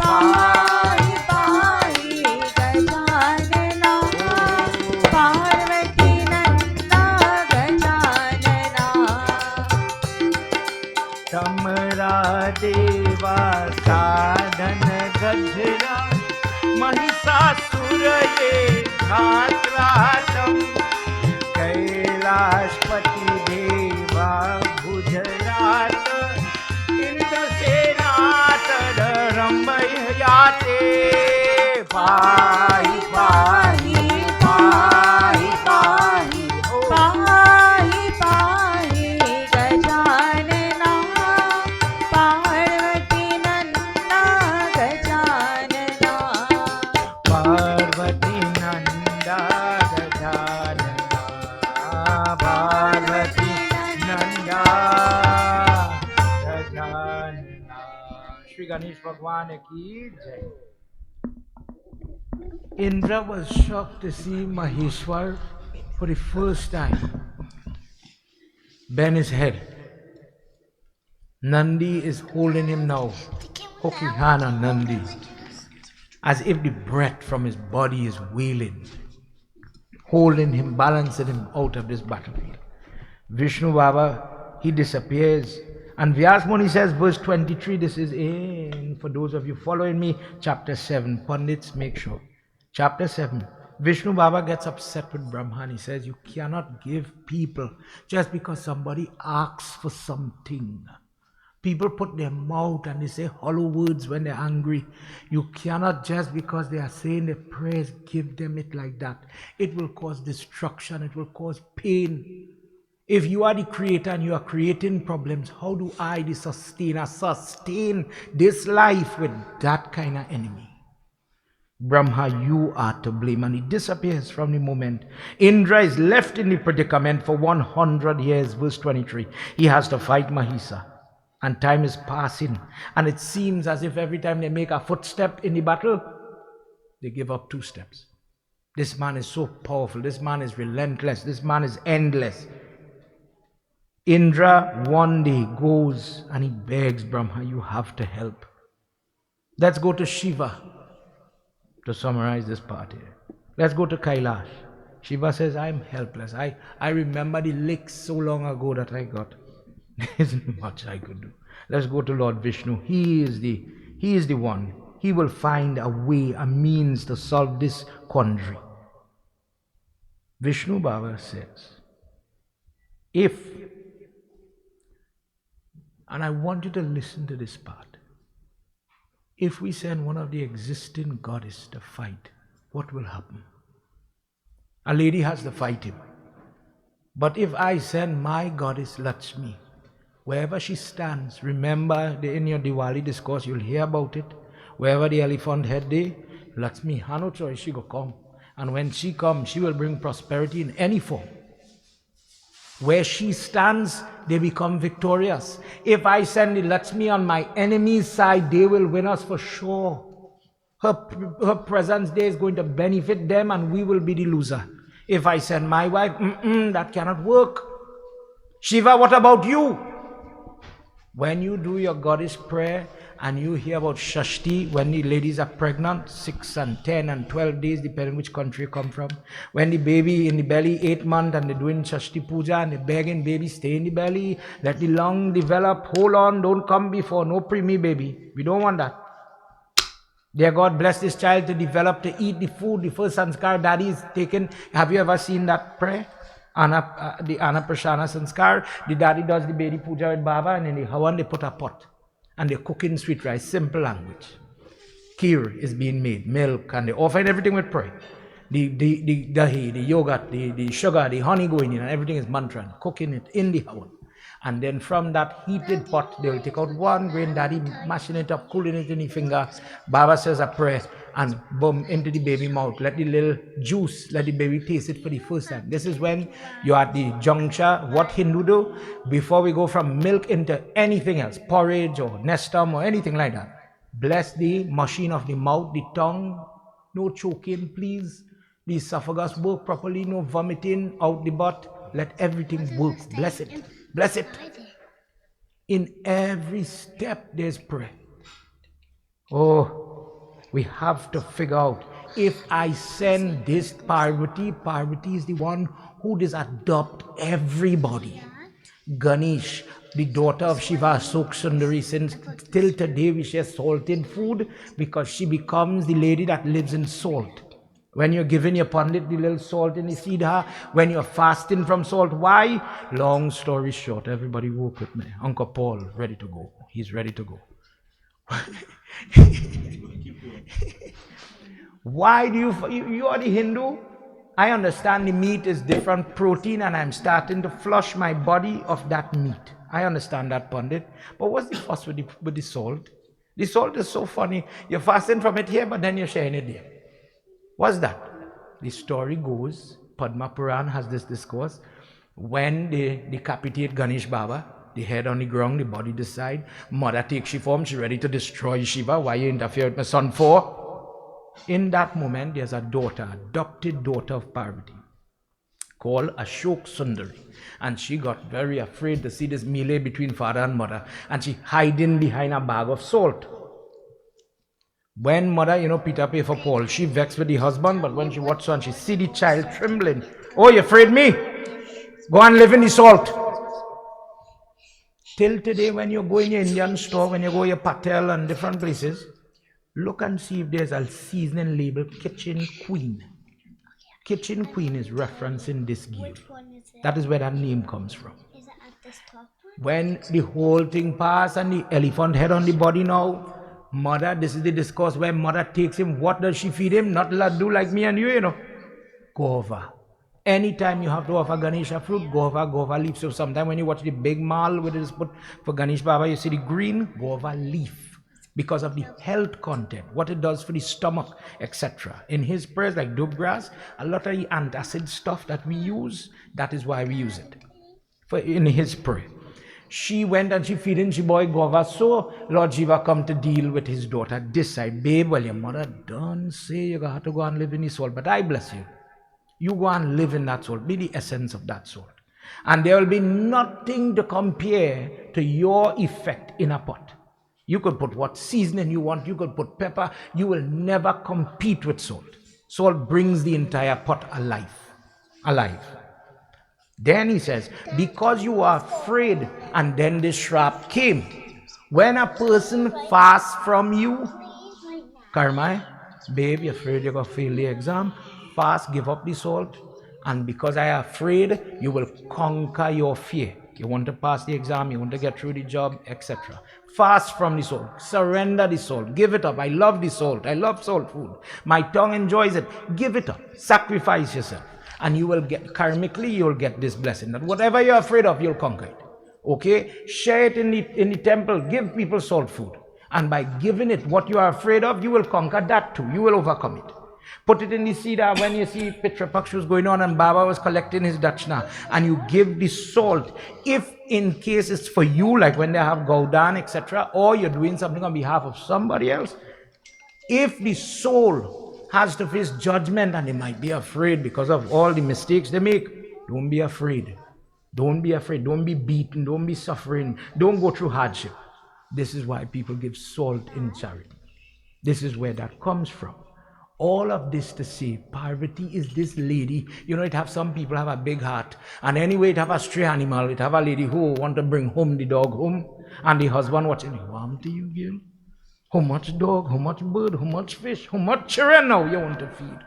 Pahi pahi gajanana Parvati nanda gajanana. Tamara deva sadhan gajra Mahisa ye ghatratam Kailashpati deva bhujarat Indra senat rambayate Pahi pahi pahi pahi Pahi pahi gajanana Parvati nanda gajanana. Parvati Nanda Gajanana Parvati Nanda Gajanana. Shri Ganesh Bhagwan ki jai. Indra was shocked to see Maheshwar for the first time bend his head. Nandi is holding him now, hooking hand on Nandi, as if the breath from his body is wailing, holding him, balancing him out of this battlefield. Vishnu Baba, he disappears. And Vyas Muni says, verse 23, this is in, for those of you following me, chapter 7. Pandits, make sure. Chapter 7. Vishnu Baba gets upset with Brahma and he says, you cannot give people just because somebody asks for something. People put their mouth and they say hollow words when they're angry. You cannot just because they are saying their prayers, give them it like that. It will cause destruction. It will cause pain. If you are the creator and you are creating problems, how do I, the sustainer, sustain this life with that kind of enemy? Brahma, you are to blame. And he disappears from the moment. Indra is left in the predicament for 100 years. Verse 23. He has to fight Mahisa. And time is passing. And it seems as if every time they make a footstep in the battle, they give up 2 steps. This man is so powerful. This man is relentless. This man is endless. Indra one day goes and he begs Brahma, you have to help. Let's go to Shiva to summarize this part here. Let's go to Kailash. Shiva says, I'm helpless. I remember the licks so long ago that I got. There isn't much I could do. Let's go to Lord Vishnu. He is the one. he will find a way, a means to solve this quandary. Vishnu Baba says, if, and I want you to listen to this part, if we send one of the existing goddesses to fight, what will happen? A lady has to fight him. But if I send my goddess Lakshmi, wherever she stands, remember in your Diwali discourse, you'll hear about it. Wherever the elephant head day, Lakshmi has no choice, she go come. And when she comes, she will bring prosperity in any form. Where she stands, they become victorious. If I send the Lakshmi on my enemy's side, they will win us for sure. Her presence there is going to benefit them and we will be the loser. If I send my wife, that cannot work. Shiva, what about you? When you do your goddess prayer and you hear about Shashti, when the ladies are pregnant, 6 and 10 and 12 days, depending which country you come from. When the baby in the belly, 8 months, and they're doing Shashti Puja and they're begging baby, stay in the belly, let the lung develop, hold on, don't come before, no preemie baby. We don't want that. Dear God, bless this child to develop, to eat the food, the first sanskar daddy is taken. Have you ever seen that prayer? The Anna Prashana sanskar. The daddy does the baby puja with Baba, and in the hawan they put a pot. And they cook in sweet rice, simple language. Kheer is being made, milk, and they offer everything with prayer. The dahi, the yogurt, the sugar, the honey going in, and everything is mantra, cooking it in the hawan. And then from that heated pot, they will take out 1 grain, daddy mashing it up, cooling it in the finger. Baba says a prayer, and boom, into the baby mouth. Let the little juice, let the baby taste it for the first time. This is when you're at the juncture, what Hindu do, before we go from milk into anything else, porridge or nestum or anything like that. Bless the machine of the mouth, the tongue, no choking, please. The esophagus work properly, no vomiting out the butt. Let everything work. Bless it. Bless it. In every step there's prayer. Oh, we have to figure out, if I send this Parvati, Parvati is the one who does adopt everybody. Ganesh, the daughter of Shiva, Sok Sundari, since till today we share salted food because she becomes the lady that lives in salt. When you're giving your pandit the little salt in the siddha, when you're fasting from salt, why? Long story short, everybody work with me. Uncle Paul, ready to go. He's ready to go. Why do you are the Hindu? I understand the meat is different protein and I'm starting to flush my body of that meat. I understand that, Pandit. But what's the fuss with the salt? The salt is so funny. You're fasting from it here, but then you're sharing it there. What's that? The story goes, Padma Puran has this discourse, when they decapitate Ganesh Baba, the head on the ground, the body this side, mother takes she form, she's ready to destroy Shiva. Why you interfere with my son for? In that moment, there's a daughter, adopted daughter of Parvati, called Ashok Sundari. And she got very afraid to see this melee between father and mother, and she hiding behind a bag of salt. When mother, Peter pay for Paul, she vexed with the husband, but when she watched on, she see the child trembling. Oh, you afraid me? Go and live in the salt. Till today, when you go in your Indian store, when you go your Patel and different places, look and see if there's a seasoning label, Kitchen Queen. Kitchen Queen is referencing this ghee. That is where that name comes from. Is it at this top one? When the whole thing passed and the elephant head on the body now, mother, this is the discourse where mother takes him. What does she feed him? Not laddu like me and you, Gova. Anytime you have to offer Ganesha fruit, Gova leaf. So sometime when you watch the big mal with it is put for Ganesh Baba, you see the green Gova leaf. Because of the health content, what it does for the stomach, etc. In his prayers, like dub grass, a lot of the antacid stuff that we use, that is why we use it. In his prayer. She went and she feeding she boy Gova. So Lord Shiva come to deal with his daughter. Decide, babe, well your mother don't say you have to go and live in the salt, but I bless you. You go and live in that salt. Be the essence of that salt. And there will be nothing to compare to your effect in a pot. You could put what seasoning you want. You could put pepper. You will never compete with salt. Salt brings the entire pot alive. Then he says, because you are afraid, and then this shrap came. When a person fasts from you, Karma, babe, you're afraid you're going to fail the exam. Fast, give up the salt. And because I am afraid, you will conquer your fear. You want to pass the exam, you want to get through the job, etc. Fast from the salt. Surrender the salt. Give it up. I love the salt. I love salt food. My tongue enjoys it. Give it up. Sacrifice yourself. And you will get, karmically, you will get this blessing. That whatever you're afraid of, you'll conquer it. Okay? Share it in the temple. Give people salt food. And by giving it what you are afraid of, you will conquer that too. You will overcome it. Put it in the cedar when you see Pitra Paksha was going on and Baba was collecting his dachna, and you give the salt. If in case it's for you, like when they have Gaudan, etc., or you're doing something on behalf of somebody else, if the soul has to face judgment and they might be afraid because of all the mistakes they make, don't be afraid. Don't be afraid. Don't be beaten. Don't be suffering. Don't go through hardship. This is why people give salt in charity. This is where that comes from. All of this to say, Parvati is this lady. You know, it have some people have a big heart. And anyway, it have a stray animal. It have a lady who want to bring home the dog home. And the husband watching, warm to you, girl? How much dog, how much bird, how much fish, how much children now you want to feed?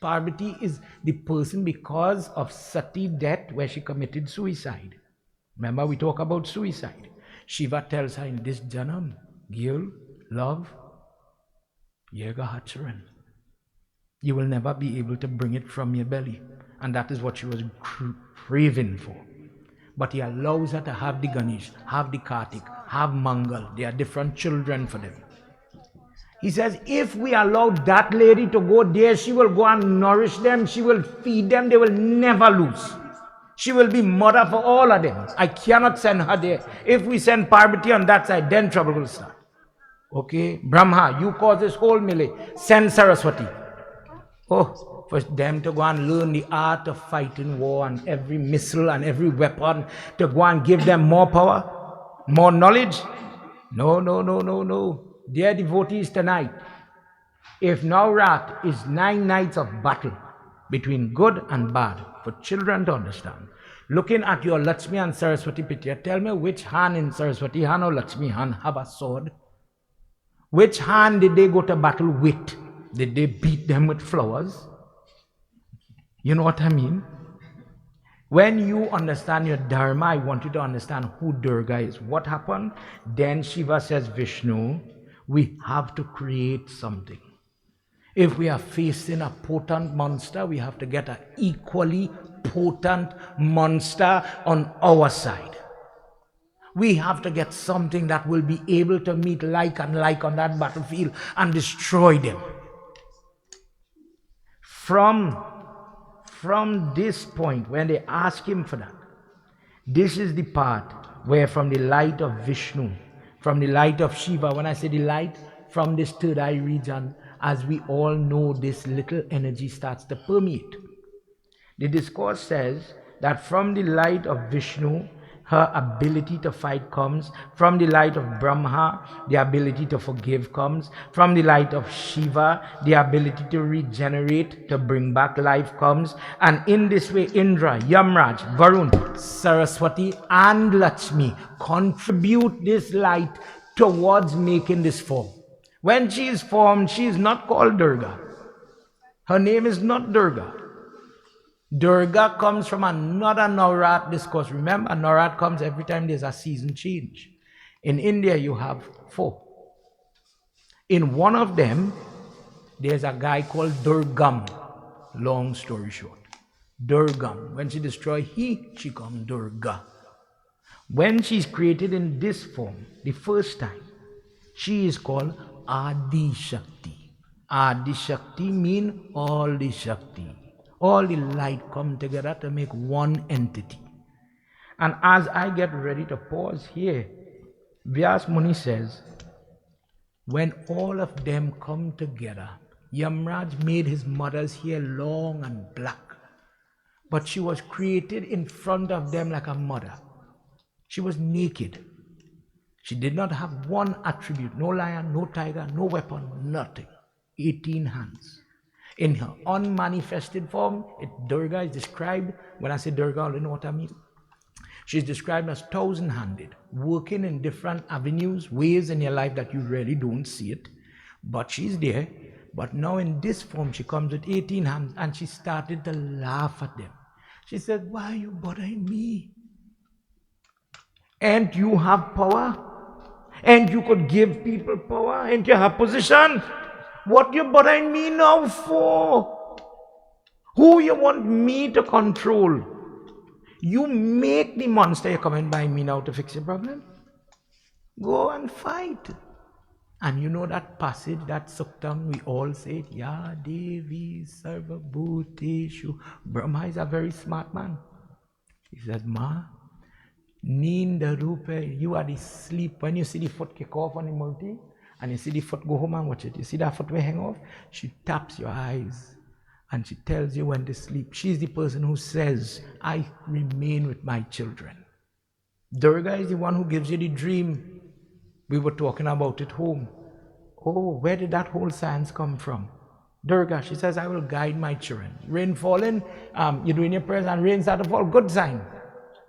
Parvati is the person because of Sati death where she committed suicide. Remember we talk about suicide. Shiva tells her in this janam, girl, love, Yega Hacharan. You will never be able to bring it from your belly. And that is what she was craving for. But he allows her to have the Ganesh, have the Kartik, have Mangal. They are different children for them. He says, if we allow that lady to go there, she will go and nourish them. She will feed them. They will never lose. She will be mother for all of them. I cannot send her there. If we send Parvati on that side, then trouble will start. Okay? Brahma, you cause this whole melee. Send Saraswati. Oh, for them to go and learn the art of fighting war and every missile and every weapon, to go and give them more power, more knowledge. No, no, no, no, no. Dear devotees tonight, if Navrat is 9 nights of battle between good and bad, for children to understand, looking at your Lakshmi and Saraswati picture, tell me which hand in Saraswati hand or Lakshmi hand have a sword? Which hand did they go to battle with? Did they beat them with flowers? You know what I mean? When you understand your dharma, I want you to understand who Durga is. What happened? Then Shiva says, Vishnu, we have to create something. If we are facing a potent monster, we have to get an equally potent monster on our side. We have to get something that will be able to meet like and like on that battlefield and destroy them. From this point, when they ask him for that, this is the part where from the light of Vishnu, from the light of Shiva, when I say the light, from this third eye region, as we all know, this little energy starts to permeate. The discourse says that from the light of Vishnu, her ability to fight comes. From the light of Brahma, the ability to forgive comes. From the light of Shiva, the ability to regenerate, to bring back life comes. And in this way, Indra, Yamraj, Varun, Saraswati and Lakshmi contribute this light towards making this form. When she is formed, she is not called Durga. Her name is not Durga. Durga comes from another Navrat discourse. Remember, Navrat comes every time there's a season change. In India, you have 4. In one of them, there's a guy called Durgam. Long story short. Durgam. When she destroys he, she comes Durga. When she's created in this form, the first time, she is called Adi Shakti. Adi Shakti means all the Shakti. All the light come together to make one entity. And as I get ready to pause here, Vyas Muni says, when all of them come together, Yamraj made his mother's hair long and black, but she was created in front of them like a mother. She was naked. She did not have one attribute, no lion, no tiger, no weapon, nothing. 18 hands. In her unmanifested form, Durga is described, when I say Durga, you know what I mean? She's described as 1,000-handed, working in different avenues, ways in your life that you really don't see it. But she's there. But now in this form, she comes with 18 hands and she started to laugh at them. She said, why are you bothering me? And you have power? And you could give people power? And you have position? What you bothering me now for? Who you want me to control? You make the monster you're coming by me now to fix your problem. Go and fight. And you know that passage, that suktam, we all say it, Ya Devi Sarva Bhuteshu. Brahma is a very smart man. He said, Ma, Ninda Rupe, you are the sleep. When you see the foot kick off on the multi, and you see the foot go home and watch it, you see that foot will hang off, she taps your eyes and she tells you when to sleep. She's the person who says, I remain with my children. Durga is the one who gives you the dream. We were talking about it home. Oh, where did that whole science come from? Durga, she says, I will guide my children. Rain falling, you're doing your prayers and rain start to fall. Good sign.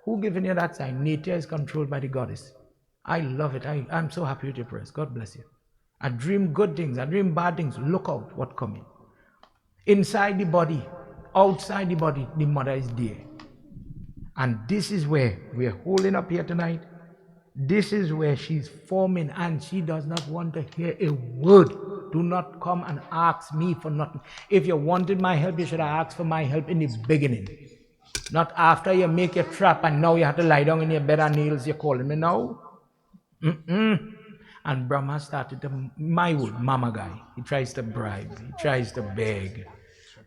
Who giving you that sign? Nature is controlled by the goddess. I love it. I'm so happy with your prayers. God bless you. I dream good things. I dream bad things. Look out what's coming. Inside the body, outside the body, the mother is there. And this is where we're holding up here tonight. This is where she's forming and she does not want to hear a word. Do not come and ask me for nothing. If you wanted my help, you should have asked for my help in the beginning. Not after you make your trap and now you have to lie down in your bed and nails, you're calling me now. And Brahma started to, my word, mama guy. He tries to bribe. He tries to beg.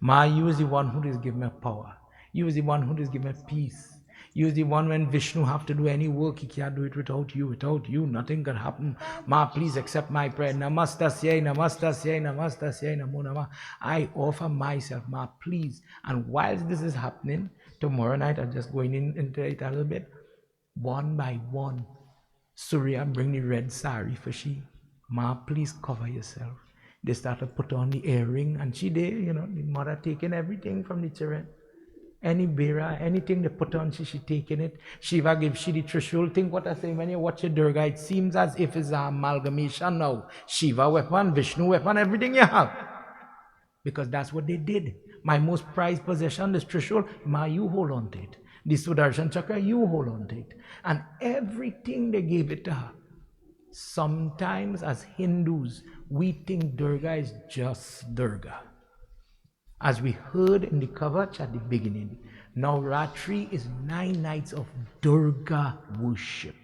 Ma, you is the one who does give me power. You is the one who does give me peace. You is the one when Vishnu have to do any work, he can't do it without you. Without you, nothing can happen. Ma, please accept my prayer. Namastasya, namastasya, namastasya, namo namah. I offer myself, Ma, please. And whilst this is happening, tomorrow night, I'm just going into it a little bit. One by one, Surya bring the red sari for she. Ma, please cover yourself. They start to put on the earring, and she there, the mother taking everything from the children. Any bera, anything they put on, she taking it. Shiva gives she the Trishul. Think what I say when you watch a Durga, it seems as if it's an amalgamation now. Shiva weapon, Vishnu weapon, everything you have. Because that's what they did. My most prized possession, this Trishul, Ma, you hold on to it. This Sudarshan Chakra, you hold on to it. And everything they gave it to her. Sometimes as Hindus, we think Durga is just Durga. As we heard in the Kavach at the beginning, Navratri is 9 nights of Durga worship.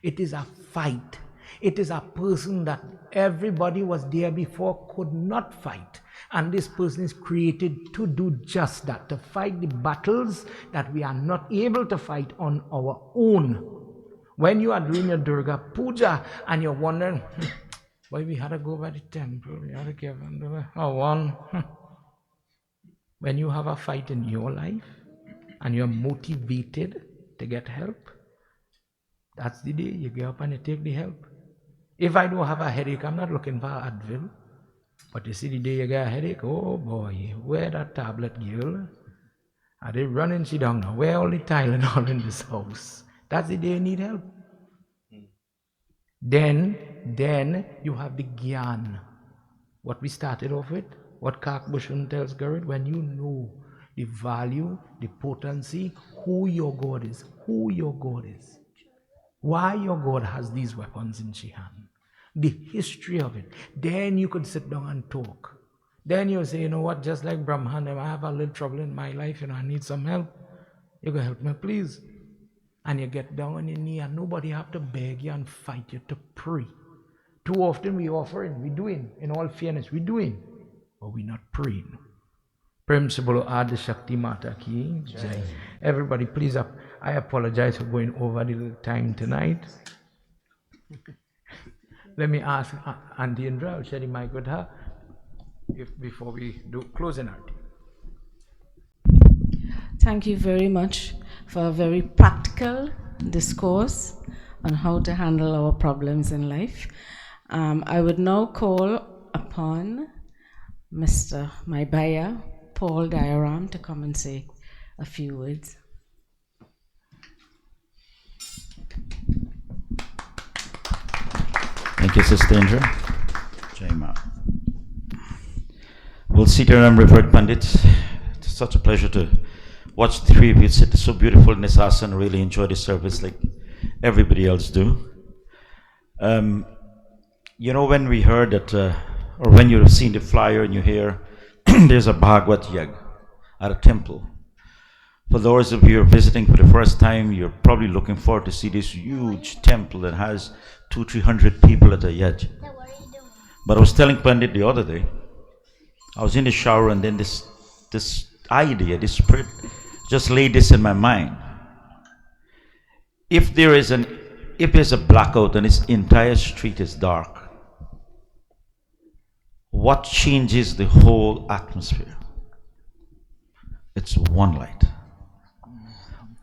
It is a fight. It is a person that everybody was there before could not fight. And this person is created to do just that, to fight the battles that we are not able to fight on our own. When you are doing your Durga Puja and you're wondering, why we had to go by the temple, we had to give them one. When you have a fight in your life and you're motivated to get help, that's the day you get up and you take the help. If I don't have a headache, I'm not looking for Advil. But you see the day you get a headache, oh boy, where that tablet, girl? Are they running she down now? Where all the Tylenol in this house? That's the day you need help. Then you have the Gyan. What we started off with. What Kakbhushan tells Garud, when you know the value, the potency, who your God is, why your God has these weapons in Shihan, the history of it, then you could sit down and talk. Then you say, you know what, just like Brahman, I have a little trouble in my life, I need some help. You can help me, please. And you get down on your knee and nobody have to beg you and fight you to pray. Too often we offering, we doing, in all fairness, we doing. But we're not praying. Prem Sabolo Adi Shakti Mata Ki Jai. Everybody, please up. I apologize for going over the time tonight. Let me ask Auntie Indra, I'll share the mic with her before we do closing art. Thank you very much for a very practical discourse on how to handle our problems in life. I would now call upon Mr. Maibaya, Paul Diaram, to come and say a few words. Thank you, Sister Indra. Jai Ma. Sitaram Revered Pandit, it's such a pleasure to watch the three of you sit so beautiful in this asana. Really enjoy the service like everybody else do. When we heard that, or when you've seen the flyer and you hear there's a Bhagavad Yag at a temple. For those of you who are visiting for the first time, you're probably looking forward to see this huge temple that has 200-300 people at a yaj. But I was telling Pandit the other day, I was in the shower and then this idea, this spirit just laid this in my mind. If there's a blackout and this entire street is dark, what changes the whole atmosphere? It's one light.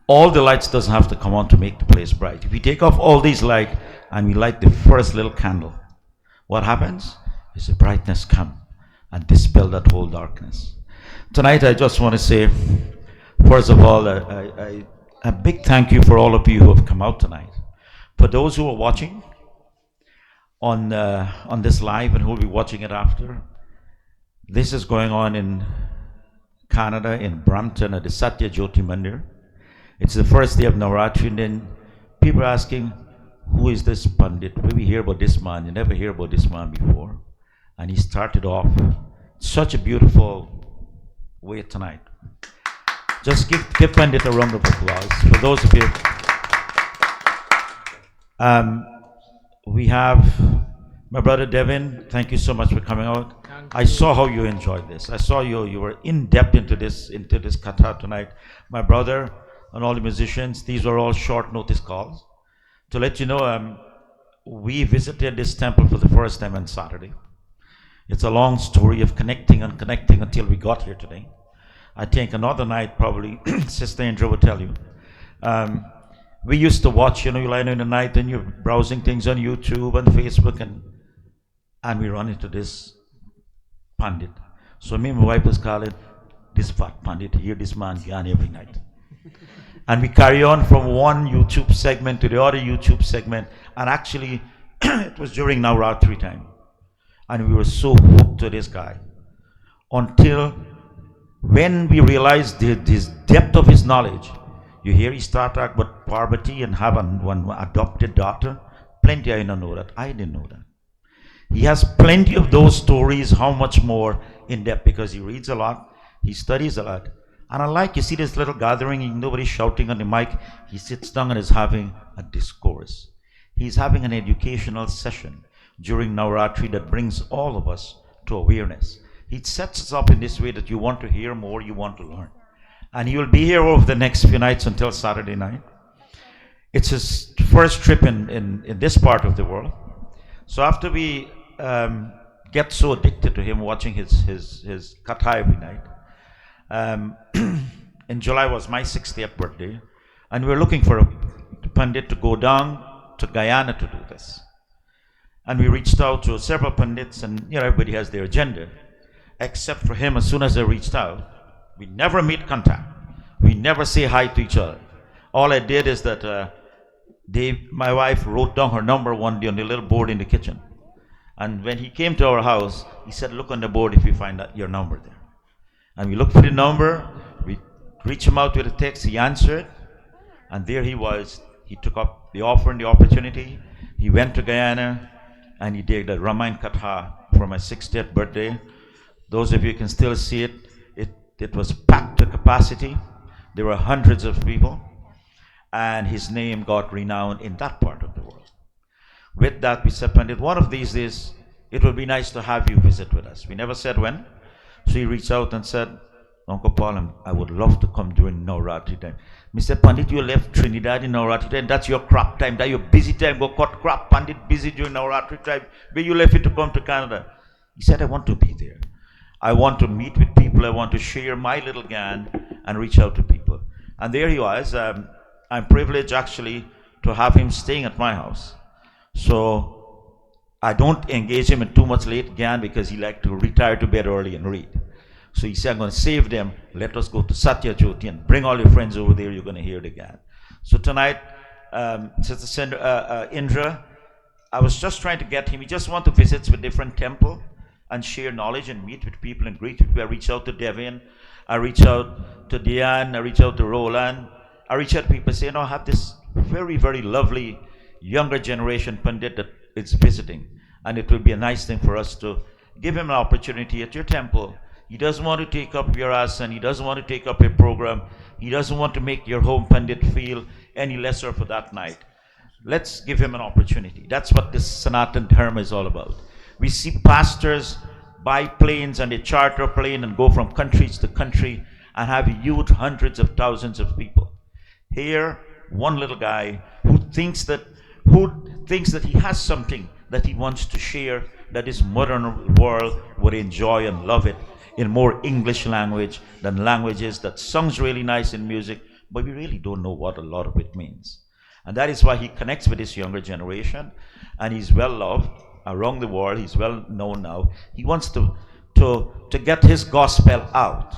All the lights doesn't have to come on to make the place bright. If we take off all these lights and we light the first little candle, what happens is the brightness come and dispel that whole darkness. Tonight I just want to say, first of all, a big thank you for all of you who have come out tonight. For those who are watching on this live and who will be watching it after, this is going on in Canada, in Brampton, at the Satya Jyoti Mandir. It's the first day of Navaratri, and then people are asking, who is this Pandit? Where we hear about this man? You never hear about this man before. And he started off such a beautiful way tonight. Just give Pandit a round of applause. For those of you, we have my brother Devin. Thank you so much for coming out. I saw how you enjoyed this. I saw you were in depth into this katha tonight. My brother and all the musicians, these were all short notice calls. To let you know, we visited this temple for the first time on Saturday. It's a long story of connecting until we got here today. I think another night probably, Sister Indra will tell you. We used to watch, you lie in the night and you're browsing things on YouTube and Facebook and we run into this Pandit. So me and my wife was calling this fat Pandit, hear this man gyan every night. And we carry on from one YouTube segment to the other YouTube segment. And actually, it was during Navaratri time. And we were so hooked to this guy. Until when we realized this depth of his knowledge. You hear he start talk about Parvati and have one adopted daughter. Plenty I didn't know that. I didn't know that. He has plenty of those stories, how much more in depth, because he reads a lot, he studies a lot. And I like, you see this little gathering, nobody's shouting on the mic, he sits down and is having a discourse. He's having an educational session during Navaratri that brings all of us to awareness. He sets us up in this way that you want to hear more, you want to learn. And he will be here over the next few nights until Saturday night. It's his first trip in this part of the world. So after we get so addicted to him watching his katha every night, in July was my 60th birthday, and we were looking for a Pandit to go down to Guyana to do this. And we reached out to several Pandits, and everybody has their agenda. Except for him, as soon as I reached out, we never made contact. We never say hi to each other. All I did is that my wife wrote down her number one day on the little board in the kitchen. And when he came to our house, he said, look on the board if you find your number there. And we looked for the number, we reached him out with a text, he answered, and there he was. He took up the offer and the opportunity. He went to Guyana, and he did the Ramayana Katha for my 60th birthday. Those of you can still see it. It was packed to capacity. There were hundreds of people, and his name got renowned in that part of the world. With that, we said, Pandit, one of these days, it would be nice to have you visit with us. We never said when. So he reached out and said, Uncle Paul, I would love to come during Navaratri time. Mr. Pandit, you left Trinidad in Navaratri time. That's your crop time. That's your busy time. Go cut crop. Pandit busy during Navaratri time. Where you left it to come to Canada? He said, I want to be there. I want to meet with people. I want to share my little gyan and reach out to people. And there he was. I'm privileged actually to have him staying at my house. So I don't engage him in too much late gyan because he likes to retire to bed early and read. So he said, I'm going to save them. Let us go to Satya Jyoti and bring all your friends over there. You're going to hear the gyan. So tonight, Sister Indra, I was just trying to get him. He just want to visit with different temple. and share knowledge and meet with people and greet people. I reach out to Devin, I reach out to Diane, I reach out to Roland, I reach out to people, say, I have this very, very lovely younger generation Pandit that is visiting, and it will be a nice thing for us to give him an opportunity at your temple. He doesn't want to take up your asana, he doesn't want to take up a program, he doesn't want to make your home Pandit feel any lesser for that night. Let's give him an opportunity. That's what this Sanatan Dharma is all about. We see pastors buy planes and they charter a plane and go from countries to country and have huge hundreds of thousands of people. Here, one little guy who thinks that he has something that he wants to share, that this modern world would enjoy and love it in more English language than languages that sounds really nice in music, but we really don't know what a lot of it means. And that is why he connects with this younger generation, and he's well loved around the world. He's well known now. He wants to get his gospel out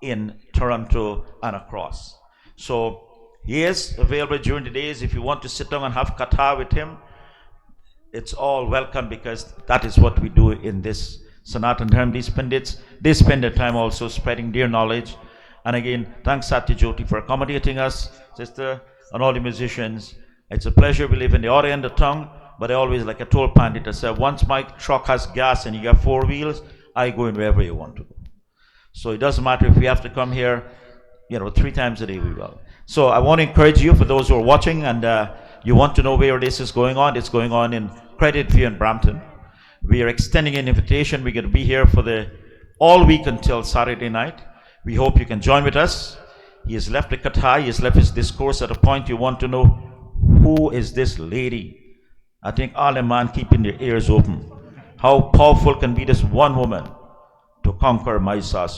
in Toronto and across. So he is available during the days. If you want to sit down and have katha with him, it's all welcome, because that is what we do in this Sanatan Dharma. These Pandits, they spend their time also spreading their knowledge. And again, thanks Satya Jyoti for accommodating us, sister, and all the musicians. It's a pleasure. We live in the other end of town, but I always, like I told Pandit, I said, once my truck has gas and you got 4 wheels, I go in wherever you want to go. So it doesn't matter if we have to come here, 3 times a day, we will. So I want to encourage you, for those who are watching and you want to know where this is going on, it's going on in Creditview in Brampton. We are extending an invitation. We're going to be here for all week until Saturday night. We hope you can join with us. He has left the katha, he has left his discourse at a point you want to know, who is this lady? I think all the man keeping their ears open. How powerful can be this one woman to conquer Mahisa?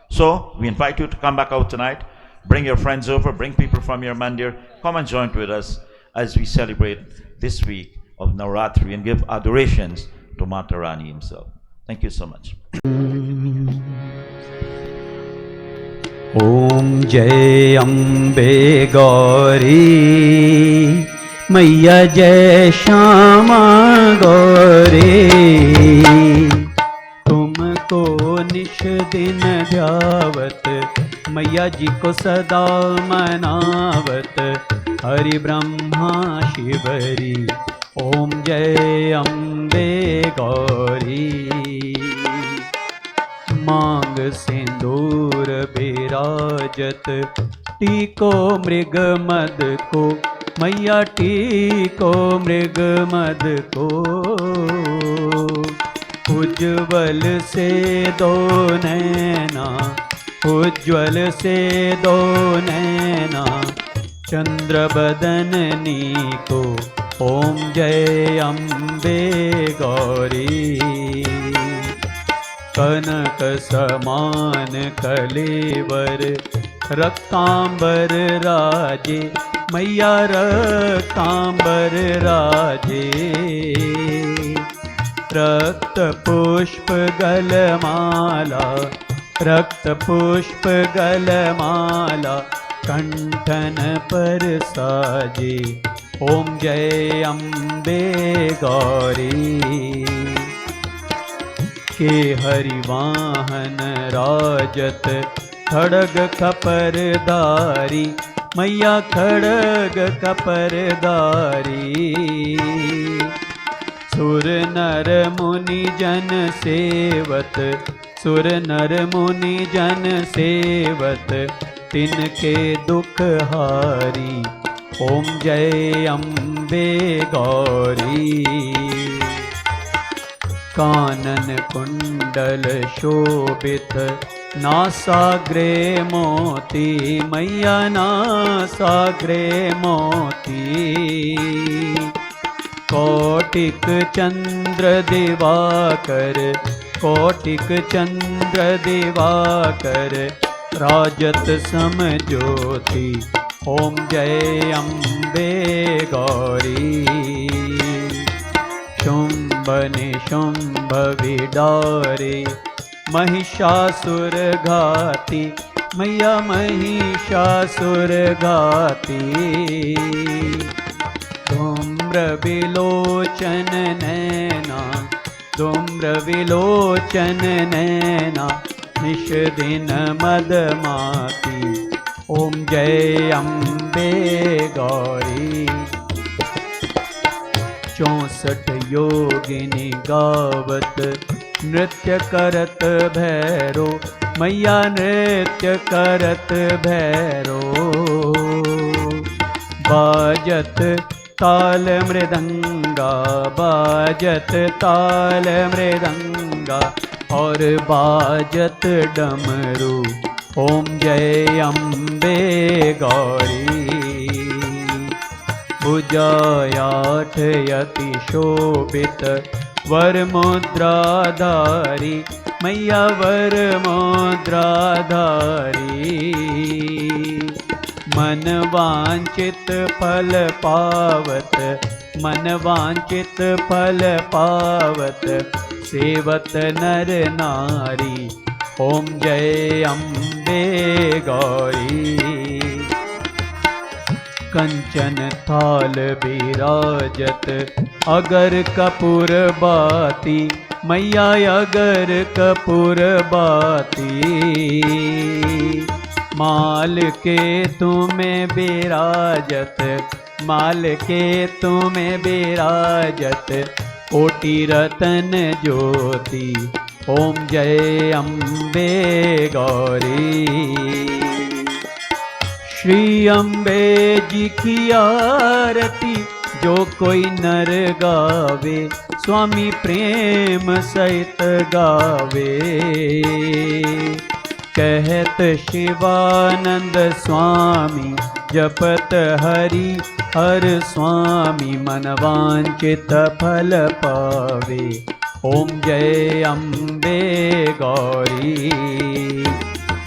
So we invite you to come back out tonight. Bring your friends over, bring people from your Mandir. Come and join with us as we celebrate this week of Navratri and give adorations to Mata Rani himself. Thank you so much. Om Jai Ambe Gauri Maiya Jai Shama Gauri Tumko nish din dhyaavat Maiya ji ko sada manaavat Hari Brahma Shivari Om Jai Ambe Gauri मांग सिंदूर बिराजत टीको मृग मद को मैया टीको मृग मद को उज्ज्वल से दो नैना उज्ज्वल से दो नैना चंद्र बदननी को ओम जय अम्बे गौरी कनक समान कलेवर रक्तांबर राजे मैया रक्तांबर राजे रक्त पुष्प गलमाला रक्त पुष्प गलमाला कंठन पर साजे ओम जय अम्बे गौरी के हरिवाहन राजत खड़ग कपरदारी मैया खड़ग कपरदारी सुर नर मुनि जन सेवत सुर नर मुनि जन सेवत तिनके दुख हारी ओम जय अम्बे गौरी कानन कुंडल शोभित नासाग्रे मोती मैया नासाग्रे मोती कोटिक चंद्र दिवाकर कोटिक चंद्र दिवाकर राजत समज्योति ओम जय अम्बे गौरी शुंभ निशुंभ विडारे महिषासुर घाती मैया महिषासुर घाती धूम्र विलोचन नैना धूम्र विलोचन नैना निश दिन मदमाती। ओम जय अम्बे गौरी। 64 योगिनी गावत नृत्य करत भैरो, मैया नृत्य करत भैरो। बाजत ताल मृदंगा, बाजत ताल मृदंगा और बाजत डमरू। ओम जय अम्बे गौरी। भुजायाठ यति शोभित वर मुद्राधारी, मैया वर मुद्राधारी। मन वांछित फल पावत, मन वांछित फल पावत, सेवत नर नारी। ओम जय अम्बे गौरी। कंचन थाल विराजत अगर कपूर बाती, मैया अगर कपूर बाती। माल के तुम्हें विराजत, माल के तुम्हें विराजत, कोटि रतन ज्योति। ओम जय अम्बे गौरी। श्री अम्बे जी की आरती जो कोई नर गावे, स्वामी प्रेम सहित गावे। कहत शिवानंद स्वामी जपत हरि हर स्वामी, मन वांछित फल पावे। ओम जय अम्बे गौरी।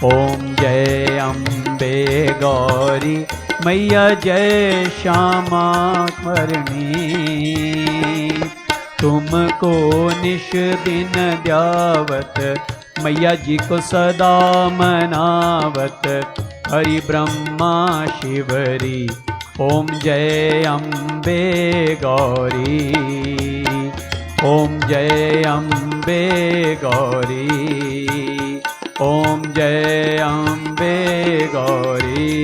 ओम जय अम्बे गौरी। मैया जय श्यामा करणी। तुमको निश दिन द्यावत, मैया जी को सदा मनावत, हरि ब्रह्मा शिवरी। ओम जय अम्बे गौरी। ओम जय अम्बे गौरी। ओम जय अम्बे गौरी।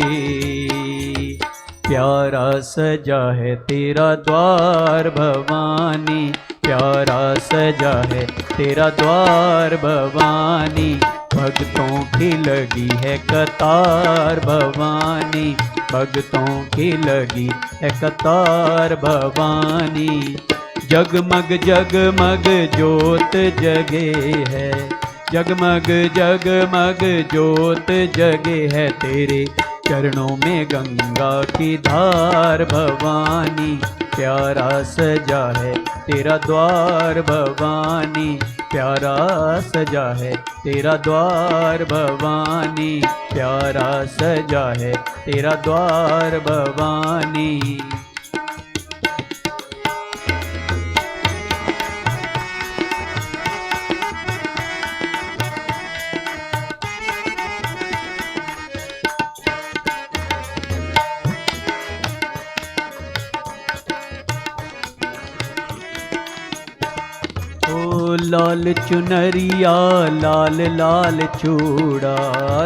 प्यारा सजा है तेरा द्वार भवानी, प्यारा सजा है तेरा द्वार भवानी। भक्तों की लगी है कतार भवानी, भक्तों की लगी है कतार भवानी। जगमग जगमग ज्योत जगे है, जगमग जगमग ज्योत जगे है, तेरे चरणों में गंगा की धार भवानी। प्यारा सजा है तेरा द्वार भवानी, प्यारा सजा है तेरा द्वार भवानी, प्यारा सजा है तेरा द्वार भवानी। लाल चुनरिया लाल लाल चूड़ा,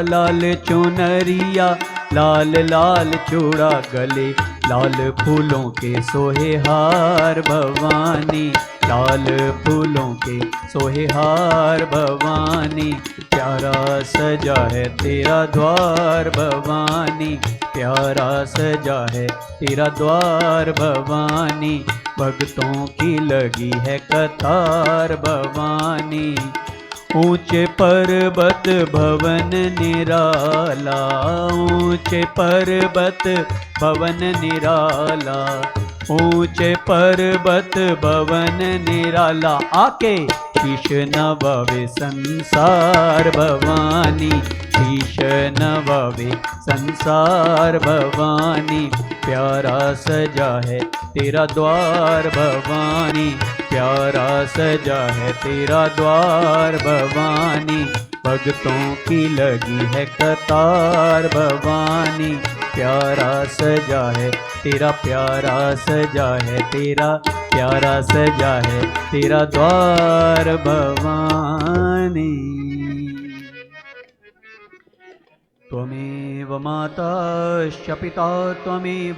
लाल चुनरिया लाल लाल चूड़ा, गले लाल फूलों के सोहे हार भवानी, लाल फूलों के सोहे हार भवानी। प्यारा सजा है तेरा द्वार भवानी, प्यारा सजा है तेरा द्वार भवानी। भक्तों की लगी है कतार भवानी। ऊंचे पर्वत भवन निराला, ऊंचे पर्वत भवन निराला, ऊंचे पर्वत भवन निराला। आके शीश नवावे संसार भवानी, शीश नवावे संसार भवानी। प्यारा सजा है तेरा द्वार भवानी, प्यारा सजा है तेरा द्वार भवानी। भक्तों की लगी है कतार भवानी, प्यारा सजा है तेरा, प्यारा सजा है तेरा, प्यारा सजा है तेरा द्वार भवानी। त्वमेव माताश्च पिता त्वमेव,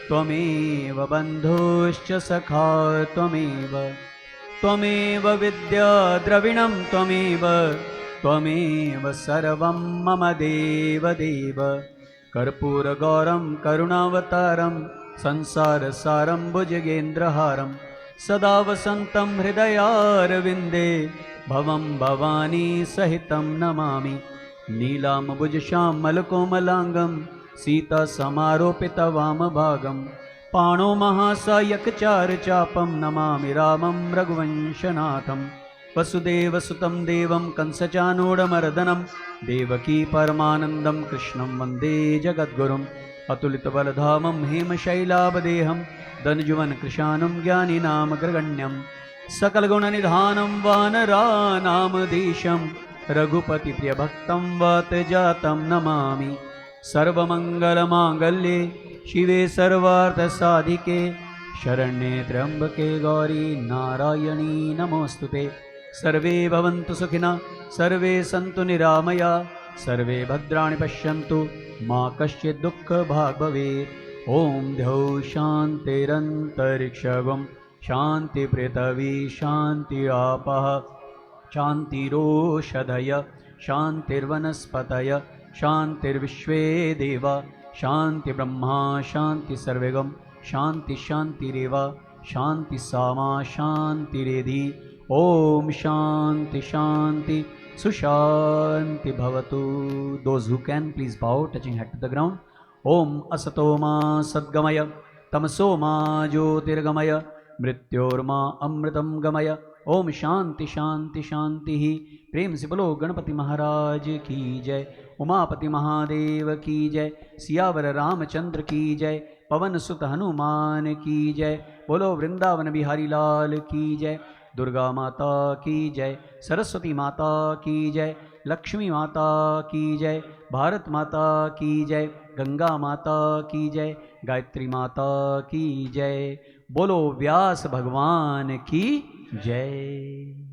त्वमेव बन्धुश्च सखा त्वमेव, त्वमेव विद्या द्रविणं त्वमेव, त्वमेव सर्वं मम देव देव। कर्पूरगौरं करुणावतारं संसारसारं भुजगेन्द्रहारं सदा वसन्तं हृदयारविन्दे भवं भवानी सहितं नमामि। नीलाम्बुजश्यामलकोमलाङ्गं सीतासमारोपितवामभागं पाणो महासायकचारुचापं नमामि रामं रघुवंशनाथं। वसुदेवसुतं देवं कंसचानूरमर्दनं देवकी परमानन्दं कृष्णं वन्दे जगद्गुरुम्। अतुलितबलधामं हेमशैलावदेहं धनुजुवनकृशानं ज्ञानिनामग्रगण्यं सकलगुणनिधानं वानरानामधीशं रघुपतिप्रियभक्तं वातजातं नमामि। सर्वमङ्गलमाङ्गल्ये शिवे सर्वार्थसाधिके शरण्ये त्र्यम्बके गौरी नारायणी नमोऽस्तुते। सर्वे भवन्तु सुखिनः सर्वे सन्तु निरामया सर्वे भद्राणि पश्यन्तु मा कश्चित् दुःखभाग् भवेत्। ॐ द्यौः शान्तिरन्तरिक्षगं शान्तिपृथिवी शान्तिरापः शान्तिरोषधय शान्तिर्वनस्पतय शान्तिर्विश्वे देवा शान्तिर्ब्रह्मा शान्तिर्सर्वगं शान्तिरेव शान्तिसामा शान्तिरेधि। ॐ शान्ति शान्ति सुशान्ति भवतु। Those who can please bow, touching head to the ground. Om asato ma sadgamaya tamaso ma jyotirgamaya mrityorma amritam gamaya। Om Shanti शांति शांति ही। प्रेम से बोलो गणपति महाराज की जय, उमापति महादेव की जय, सियावर रामचंद्र की जय, पवन सुत हनुमान की जय। बोलो वृंदावन बिहारी लाल की जय, दुर्गा माता की जय, सरस्वती माता की जय, लक्ष्मी माता की जय, भारत माता की जय, गंगा माता की जय, गायत्री माता की जय। बोलो व्यास भगवान की जय।